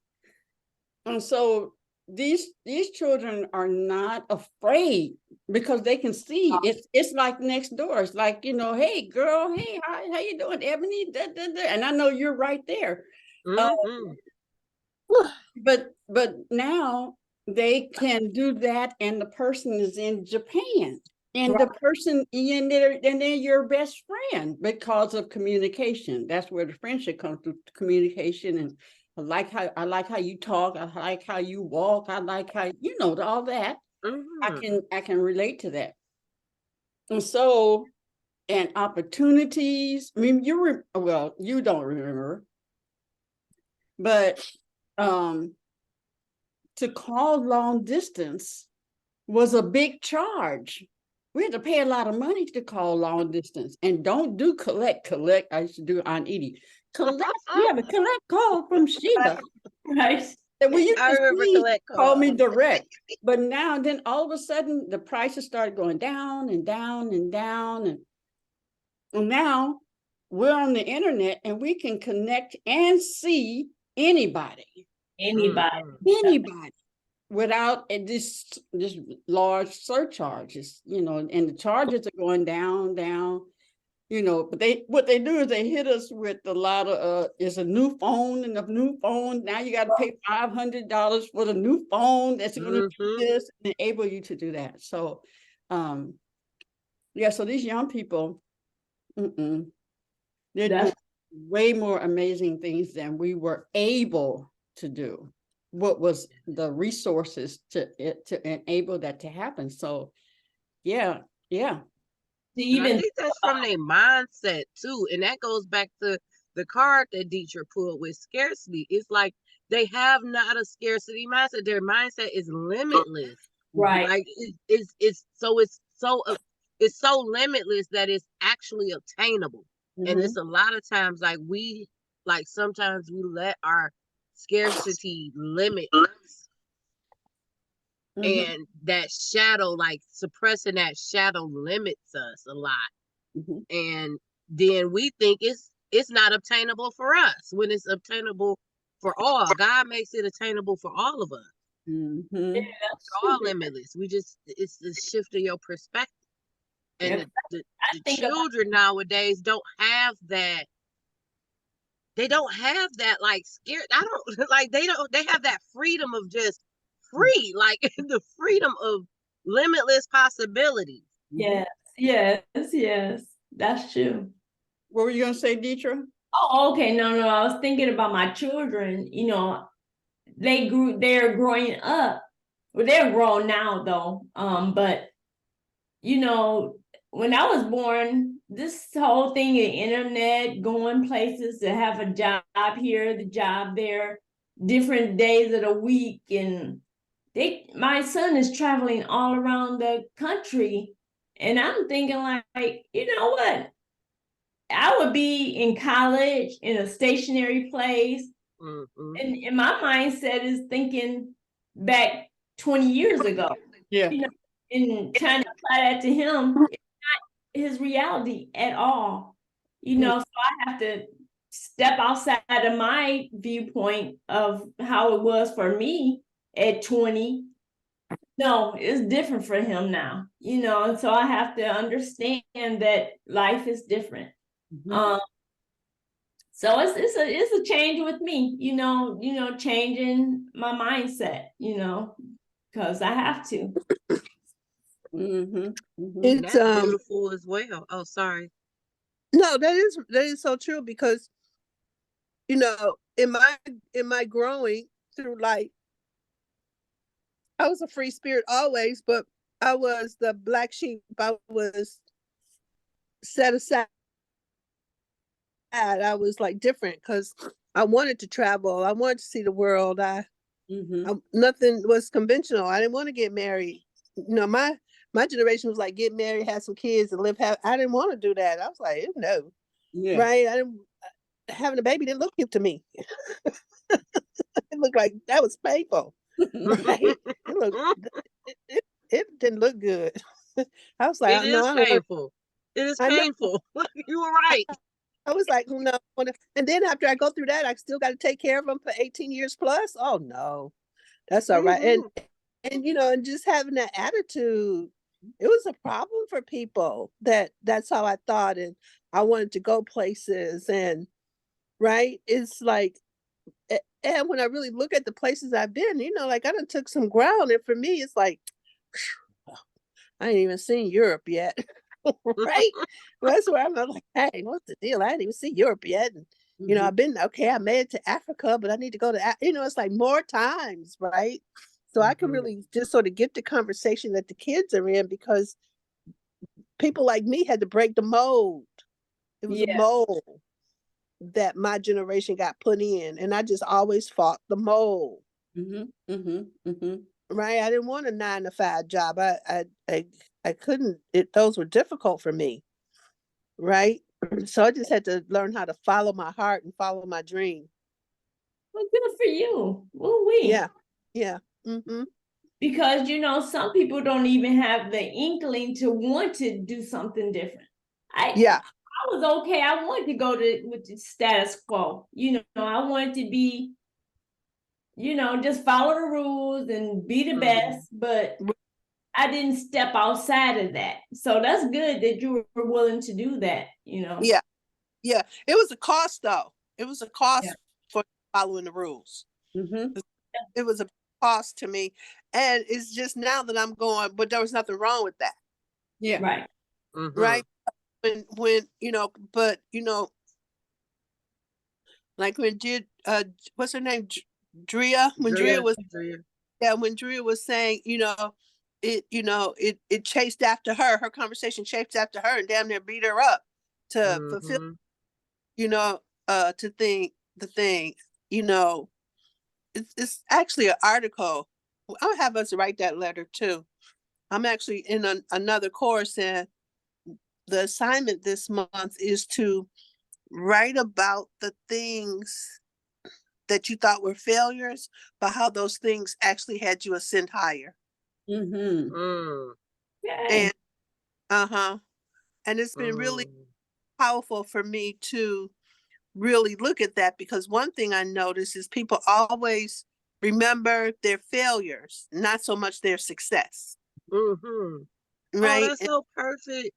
And so these children are not afraid because they can see it's like next door. It's like, hey girl, hey, how you doing, Ebony? Da, da, da. And I know you're right there. But now they can do that, and the person is in Japan, and the person in there, and they're your best friend because of communication. That's where the friendship comes through communication. And I like how you talk. I like how you walk. I like how all that. I can relate to that. And so, and opportunities. I mean, you don't remember, but to call long distance was a big charge. We had to pay a lot of money to call long distance, and don't do collect. I used to do on Edie. Collect, you have to collect call from Sheba. Right. And we used I to remember please collect call me calls. direct. But now, then all of a sudden, the prices started going down and down and down. And now we're on the internet and we can connect and see anybody. Anybody. Without this large surcharges, and the charges are going down, but what they do is they hit us with a lot of it's a new phone, and a new phone. Now you got to pay $500 for the new phone that's going to do this and enable you to do that. So, so these young people, they're doing way more amazing things than we were able to do. What was the resources to enable that to happen? So, yeah. To And I think that's from their mindset too, and that goes back to the card that Dietrich pulled with scarcity. It's like they have not a scarcity mindset. Their mindset is limitless. Right. Like it's so limitless that it's actually obtainable. And it's a lot of times like we Like sometimes we let our scarcity limit us. Mhm, And that shadow, like suppressing that shadow limits us a lot. mhm. And then we think it's not obtainable for us when it's obtainable for all. God makes it attainable for all of us. Mhm. That's We're all true. limitless. It's the shift of your perspective. Yeah, And I the think about children nowadays don't have that. They don't have that like scared. I don't like they have that freedom of just free, like the freedom of limitless possibilities. yes, yes, yes. That's true. What were you gonna say, Deetra? Oh, okay. No. I was thinking about my children. They're growing up. Well, they're grown now though. But you know, when I was born, this whole thing of internet, going places to have a job here, the job there, different days of the week, and my son is traveling all around the country, and I'm thinking like, you know what? I would be in college in a stationary place, Mm-hmm. and my mindset is thinking back 20 years ago, Yeah. you know, and trying to apply that to him, it's not his reality at all. So I have to step outside of my viewpoint of how it was for me at 20. No, it's different for him now, and so I have to understand that life is different. Mhm. So it's a change with me, changing my mindset, because I have to. Mhm, mhm. And It's that's beautiful as well. Oh, sorry. no, that is so true because in my growing through life, I was a free spirit always, but I was the black sheep. I was set aside. I was like different because I wanted to travel. I wanted to see the world. Mhm. Nothing was conventional. I didn't want to get married. My generation was like get married, have some kids, and live. I didn't want to do that. I was like, no, Yeah. right? I didn't. Having a baby didn't look cute to me. It looked like that was painful, right? It looked. It didn't look good. I was It like, no, is I don't want. painful. It is I know. painful. You were right. I was like, no. And then after I go through that, I still got to take care of them for 18 years plus. Oh no, that's all right. Mm-hmm. And just having that attitude, it was a problem for people that's how I thought. And I wanted to go places and right. It's like, and when I really look at the places I've been, like I done took some ground. And for me, it's like, I ain't even seen Europe yet. Right? Well, that's where I'm like, hey, what's the deal? I didn't even see Europe yet. And, Mhm. I've been, okay, I made it to Africa, but I need to go to, it's like more times, right? So I can Mm-hmm. really just sort of get the conversation that the kids are in because people like me had to break the mold. It was a Yeah, mold that my generation got put in. And I just always fought the mold, Mhm, mhm, mhm. right? I didn't want a 9 to 5 job. I couldn't, those were difficult for me. Right? So I just had to learn how to follow my heart and follow my dream. well, good for you. Woo-wee. Yeah. Yeah. Mm-hmm. Because some people don't even have the inkling to want to do something different. Yeah. I was okay. I wanted to go with the status quo. I wanted to be, just follow the rules and be the Mm-hmm. best, but I didn't step outside of that. So that's good that you were willing to do that. Yeah. Yeah. It was a cost though. It was a Yeah. cost for following the rules. Mhm. It was a cost to me. And it's just now that I'm going, but there was nothing wrong with that. Yeah. Right. Mm-hmm. Right. When but like when what's her name? Drea, when Drea was Drea. yeah, when Drea was saying, it chased after her conversation chased after her and damn near beat her up to fulfill, Mm-hmm. to think the thing, you know, it's actually an article. I'll have us write that letter too. I'm actually in another course and the assignment this month is to write about the things that you thought were failures, but how those things actually had you ascend higher. Mm-hmm. Mm, Okay. And and it's been really mm. powerful for me to really look at that, because one thing I notice is people always remember their failures, not so much their success. Mm-hmm. Oh, Right? that's so perfect.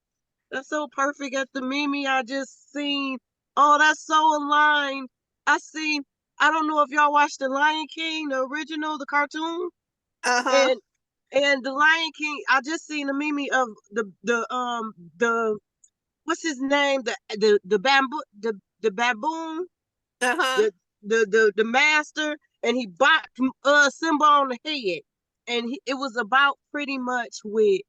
That's so perfect at the Mimi I just seen. Oh, that's so aligned. I seen, I don't know if y'all watched The Lion King, the original, the cartoon. Uh-huh. And the Lion King, I just seen a Mimi of the what's his name? The bamboo the baboon, Uh-huh. the the master, and he bopped Simba on the head. And it was about pretty much with,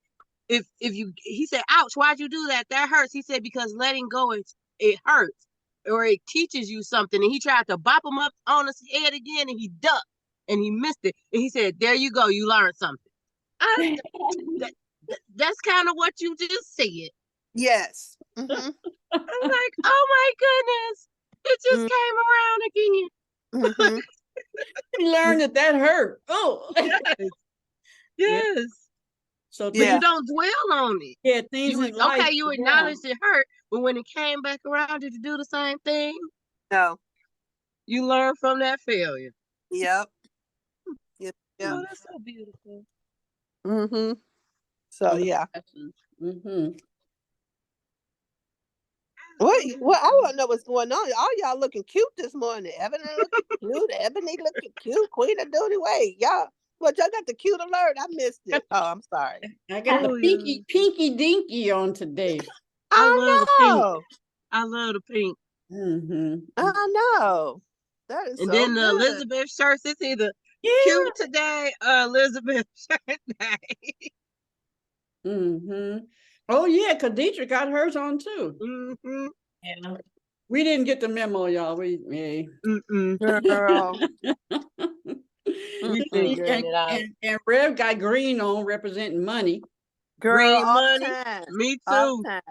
if you, he said, ouch, why'd you do that? That hurts. He said, because letting go, it hurts, or it teaches you something. And he tried to bop him up on his head again, and he ducked and he missed it. And he said, there you go, you learned something. I, that, that's kind of what you just said. Yes. Mm-hmm. I'm like, oh my goodness, it just came around again. Mm-hmm. We learned that hurt. Oh, Yes, yeah. yes. So But Yeah. you don't dwell on it. yeah, things in life. Okay, you Yeah. acknowledged it hurt, but when it came back around, did you do the same thing? No. You learn from that failure. Yep. Yep. Yep. Oh, that's so beautiful. Mm-hmm. So yeah. Mm-hmm. Well, I want to know what's going on. All y'all looking cute this morning. Ebony looking cute. Ebony looking cute. Queen of Duty. Wait, y'all. What, y'all got the cute alert? I missed it. Oh, I'm sorry. I got Oh, the pinky dinky on today. I I love the pink. know. I love the pink. Mm-hmm. I know. That is And so then the good. Elizabeth shirts, it's either Yeah. cute today or Elizabeth shirt day. Mm-hmm. Oh yeah, Khadija got hers on too. Mm-hmm. Yeah. We didn't get the memo, y'all. We Mm-mm. Girl. We figuring and, it out. and Rev got green on representing money. Girl, Green all the money. time. Me All too. the time.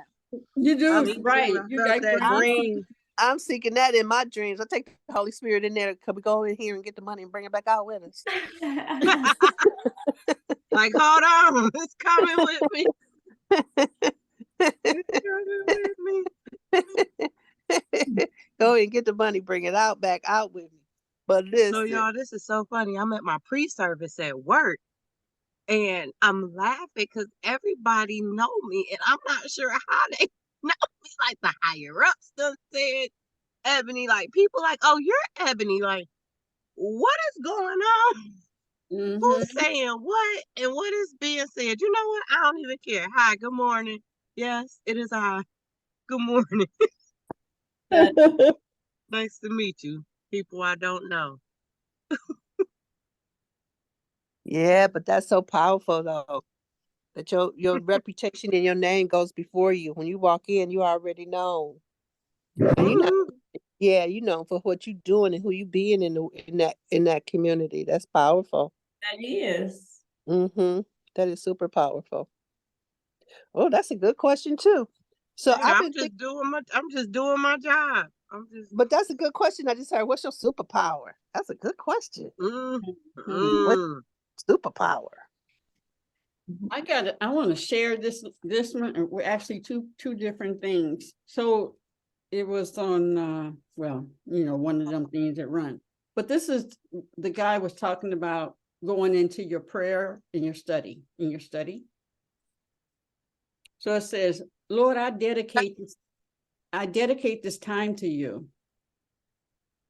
You do, Me too. right. I You felt got that green. I'm seeking that in my dreams. I take the Holy Spirit in there. Could we go in here and get the money and bring it back out with us? Like, hold on, it's coming with me. It's coming with me. Go and get the money, bring it out back out with me. But So listen, y'all, this is so funny. I'm at my pre-service at work, and I'm laughing because everybody know me, and I'm not sure how they know me. Like the higher ups done said Ebony. Like people like, oh, you're Ebony. Like, what is going on? Mm-hmm. Who's saying what, and what is being said? You know what? I don't even care. Hi, good morning. Yes, it is I. Good morning. Nice to meet you, people I don't know. yeah, but that's so powerful though. That your reputation and your name goes before you. When you walk in, you already know. And you know, Mhm. yeah, you know for what you doing and who you being in that community. That's powerful. That is. Mm-hmm. That is super powerful. Oh, that's a good question too. So Hey, I've been thinking, I'm just doing my job. I'm just but that's a good question. I just heard, what's your superpower? That's a good question. mm, Mm-hmm. What's mm. superpower? I want to share this one. We're actually two different things. So it was on well, one of them things that run. But this is the guy was talking about going into your prayer in your study. So it says, Lord, I dedicate this time to you.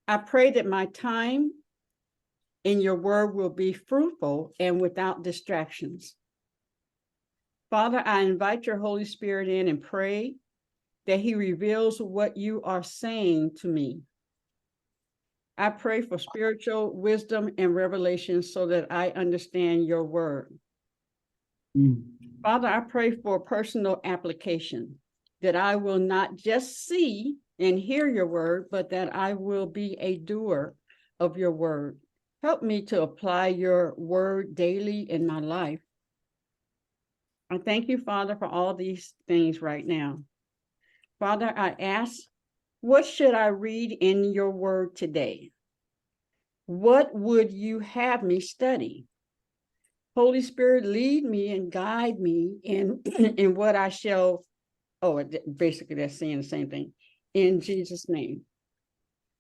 I pray that my time in your word will be fruitful and without distractions. Father, I invite your Holy Spirit in and pray that he reveals what you are saying to me. I pray for spiritual wisdom and revelation so that I understand your word. Father, I pray for personal application, that I will not just see and hear your word, but that I will be a doer of your word. Help me to apply your word daily in my life. I thank you, Father, for all these things right now. Father, I ask What should I read in your word today? What would you have me study? Holy Spirit, lead me and guide me in, in what I shall. Oh, basically that's saying the same thing. In Jesus' name.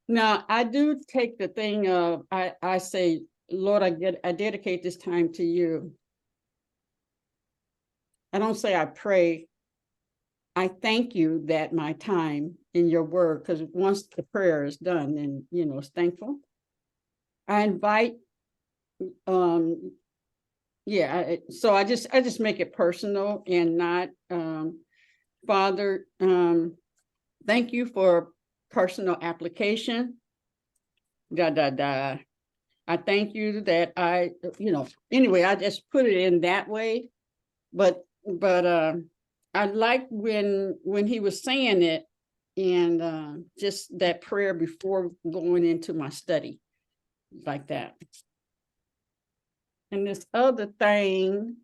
Now, I do take the thing of, I say, Lord, I dedicate this time to you. I don't say I pray. I thank you that my time in your word, because once the prayer is done, then, you know, it's thankful. I invite, so I just make it personal and not, Father, thank you for personal application. I thank you that anyway, I just put it in that way. But I like when he was saying it, and just that prayer before going into my study, like that. And this other thing,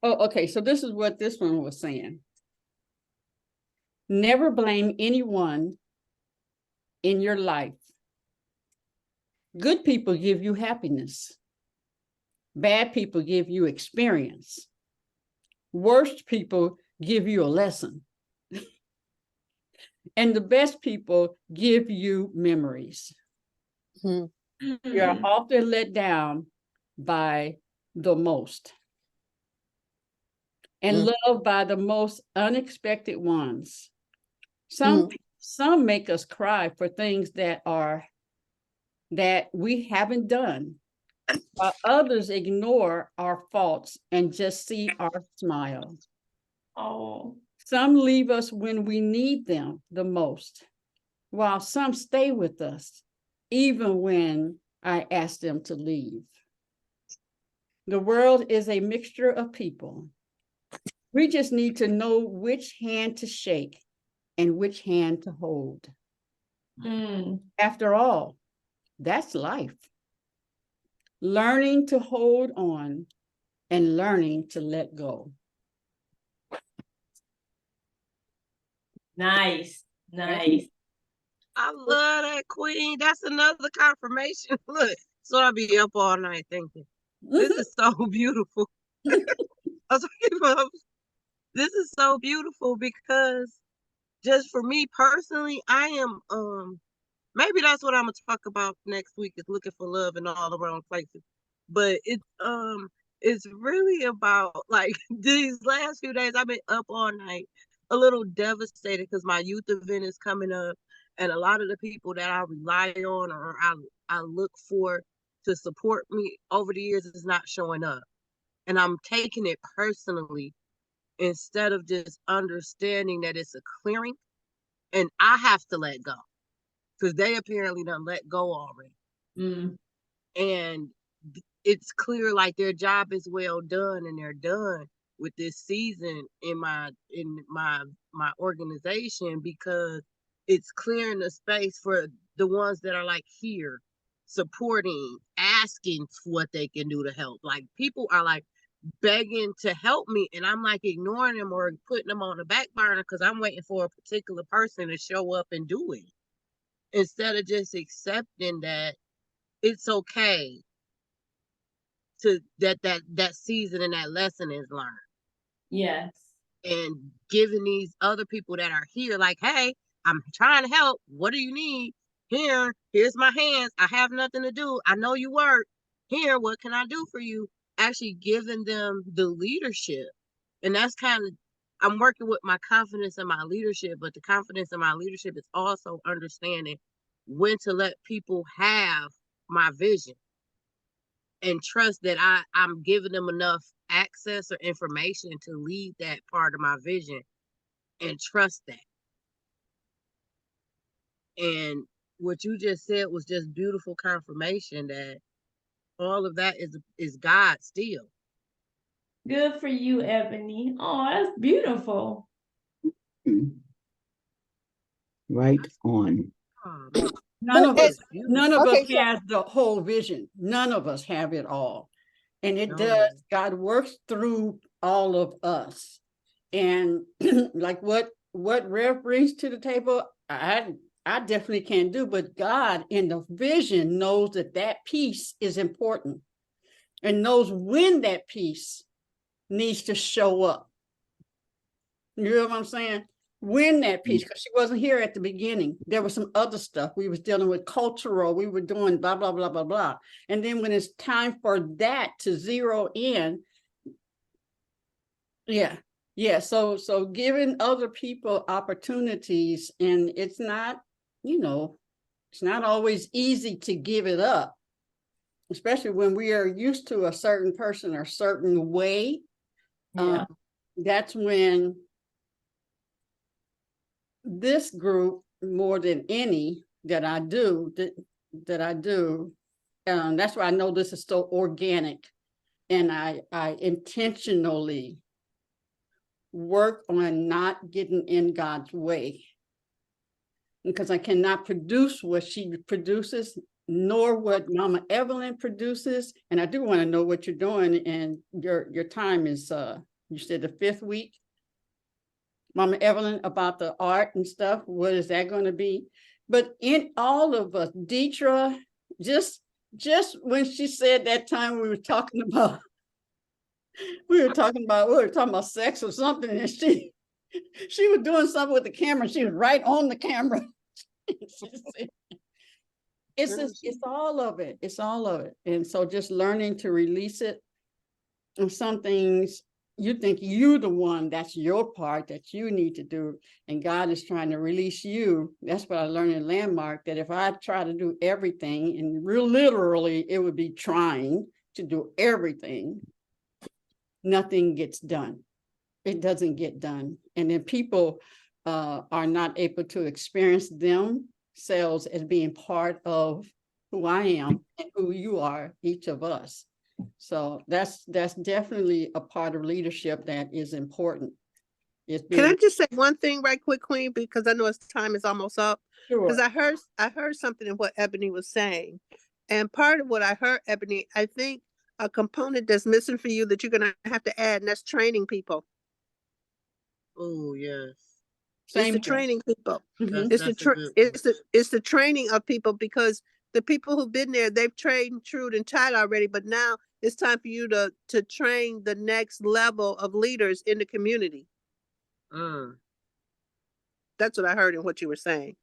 oh, okay, so this is what this one was saying. Never blame anyone in your life. Good people give you happiness. Bad people give you experience. Worst people give you a lesson. And the best people give you memories. Hmm. You are often let down by the most and loved by the most unexpected ones. Some make us cry for things that we haven't done, while others ignore our faults and just see our smile. Oh, Some leave us when we need them the most, while some stay with us, even when I ask them to leave. The world is a mixture of people. We just need to know which hand to shake and which hand to hold. After all, that's life. Learning to hold on and learning to let go. nice. Nice. I love that, Queen. That's another confirmation. Look, so I'll be up all night thinking, this is so beautiful. This is so beautiful because just for me personally, I am maybe that's what I'm gonna talk about next week, is looking for love in all the wrong places. But it's really about, like, these last few days I've been up all night, a little devastated because my youth event is coming up, and a lot of the people that I rely on or I look for to support me over the years is not showing up. And I'm taking it personally instead of just understanding that it's a clearing and I have to let go because they apparently done let go already. And it's clear like their job is well done and they're done with this season in my organization, because it's clearing the space for the ones that are like here supporting, asking what they can do to help. Like, people are like begging to help me, and I'm like ignoring them or putting them on the back burner because I'm waiting for a particular person to show up and do it, instead of just accepting that it's okay to that season and that lesson is learned. Yes. And giving these other people that are here, like, hey, I'm trying to help, what do you need? Here's my hands, I have nothing to do, I know you work here, what can I do for you? Actually giving them the leadership. And that's kind of, I'm working with my confidence in my leadership, but the confidence in my leadership is also understanding when to let people have my vision and trust that I'm giving them enough access or information to lead that part of my vision, and trust that. And what you just said was just beautiful confirmation that all of that is God still. Good for you, Ebony. Oh, that's beautiful. Right on. Oh, None of us Okay, so has the whole vision. None of us have it all. And it does, God works through all of us. And like what Rev brings to the table, I definitely can't do, but God in the vision knows that piece is important and knows when that piece needs to show up. You know what I'm saying? When that piece, because she wasn't here at the beginning. There was some other stuff. We was dealing with cultural, we were doing blah, blah, blah, blah, blah. And then when it's time for that to zero in, so giving other people opportunities, and it's not, it's not always easy to give it up, especially when we are used to a certain person or certain way. Yeah. That's when this group, more than any that I do, that's why I know this is so organic, and I intentionally work on not getting in God's way, because I cannot produce what she produces, nor what Mama Evelyn produces. And I do want to know what you're doing, and your time is you said the 5th week, Mama Evelyn, about the art and stuff. What is that going to be? But in all of us, Deidre, just when she said that time we were talking about sex or something, and she was doing something with the camera. She was right on the camera. It's all of it. It's all of it. And so just learning to release it. And some things you think you're the one, that's your part that you need to do. And God is trying to release you. That's what I learned in Landmark, that if I try to do everything, and real literally, it would be trying to do everything, nothing gets done. It doesn't get done. And then people are not able to experience themselves as being part of who I am and who you are, each of us. So that's definitely a part of leadership that is important. Can I just say one thing right quick, Queen, because I know its time is almost up. Because Sure. I heard something in what Ebony was saying. And part of what I heard, Ebony, I think a component that's missing for you that you're gonna have to add, and that's training people. Oh, yes. It's the Same. training people. Mhm. It's That's a good one. it's the training of people, because the people who've been there, they've trained, trued, and tied already. But now it's time for you to train the next level of leaders in the community. Mm. That's what I heard in what you were saying.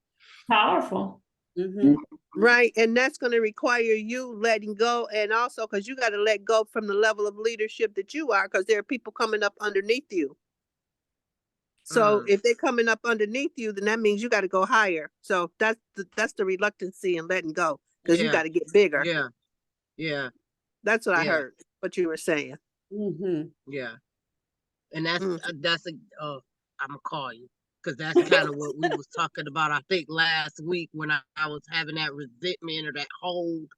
Powerful. Mhm. Right. And that's going to require you letting go. And also because you got to let go from the level of leadership that you are, because there are people coming up underneath you. So if they're coming up underneath you, then that means you got to go higher. So that's the reluctancy in letting go, because you got to get bigger. Yeah. Yeah. That's what I Yeah. heard, what you were saying. Mhm. Yeah. And that's I'm gonna call you, because that's kind of what we was talking about, I think, last week, when I was having that resentment or that hold,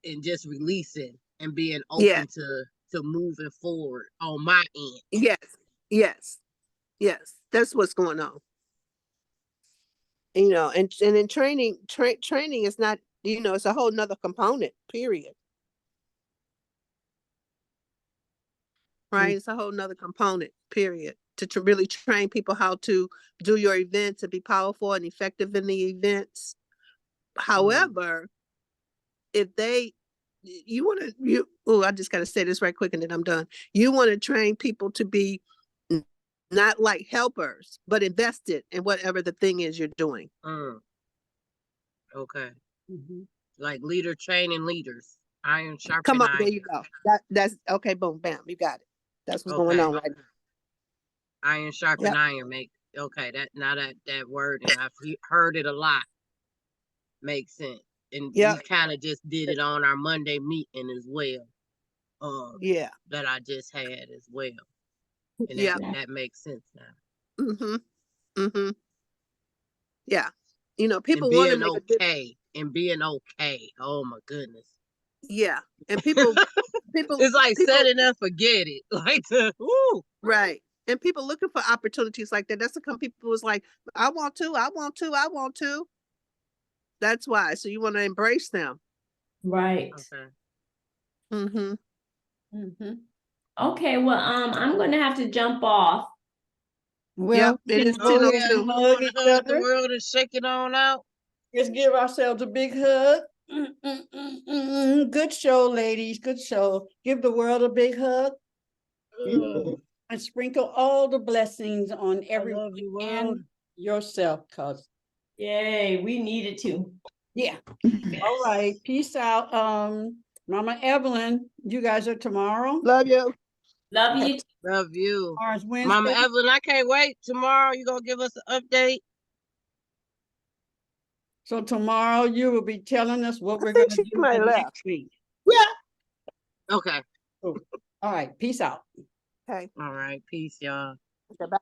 and just releasing and being open to moving forward on my end. Yes. That's what's going on. And in training is not, it's a whole nother component, period. Right? It's a whole nother component, period, to really train people how to do your events and be powerful and effective in the events. However, if I just got to say this right quick and then I'm done. You want to train people to be not like helpers, but invested in whatever the thing is you're doing. Okay. Like leader training leaders. Iron sharpen Come on, iron. there you go. That's okay. Boom, bam, you got it. That's what's going on right now. Iron sharpen iron make okay. That word, and I've heard it a lot. Makes sense. And we kind of just did it on our Monday meeting as well. That I just had as well. And that makes sense now. Yeah. People want to make a difference. And being okay. Oh my goodness. Yeah. And people it's like set it and forget it. Like right. And people looking for opportunities like that. That's the kind of people who's like, I want to. That's why. So you want to embrace them. Right. Okay. Okay, well, I'm gonna have to jump off. Well, it is Oh, go yeah, ahead you and 10:02. hug want each to hug the other. world and shake it on out? Let's give ourselves a big hug. Good show, ladies. Good show. Give the world a big hug Ugh, and sprinkle all the blessings on I everyone love you, world. and yourself, cuz. Yay, we needed to. Yeah. All right. Peace out. Mama Evelyn, you guys are tomorrow. Love you. Love you. Love you. Tomorrow's Mama Wednesday. Evelyn, I can't wait. Tomorrow, you going to give us an update? So tomorrow you will be telling us what I we're think gonna she do might the have next left. week. Yeah. Okay. Cool. All right. Peace out. Okay. All right. Peace, y'all. Okay, bye.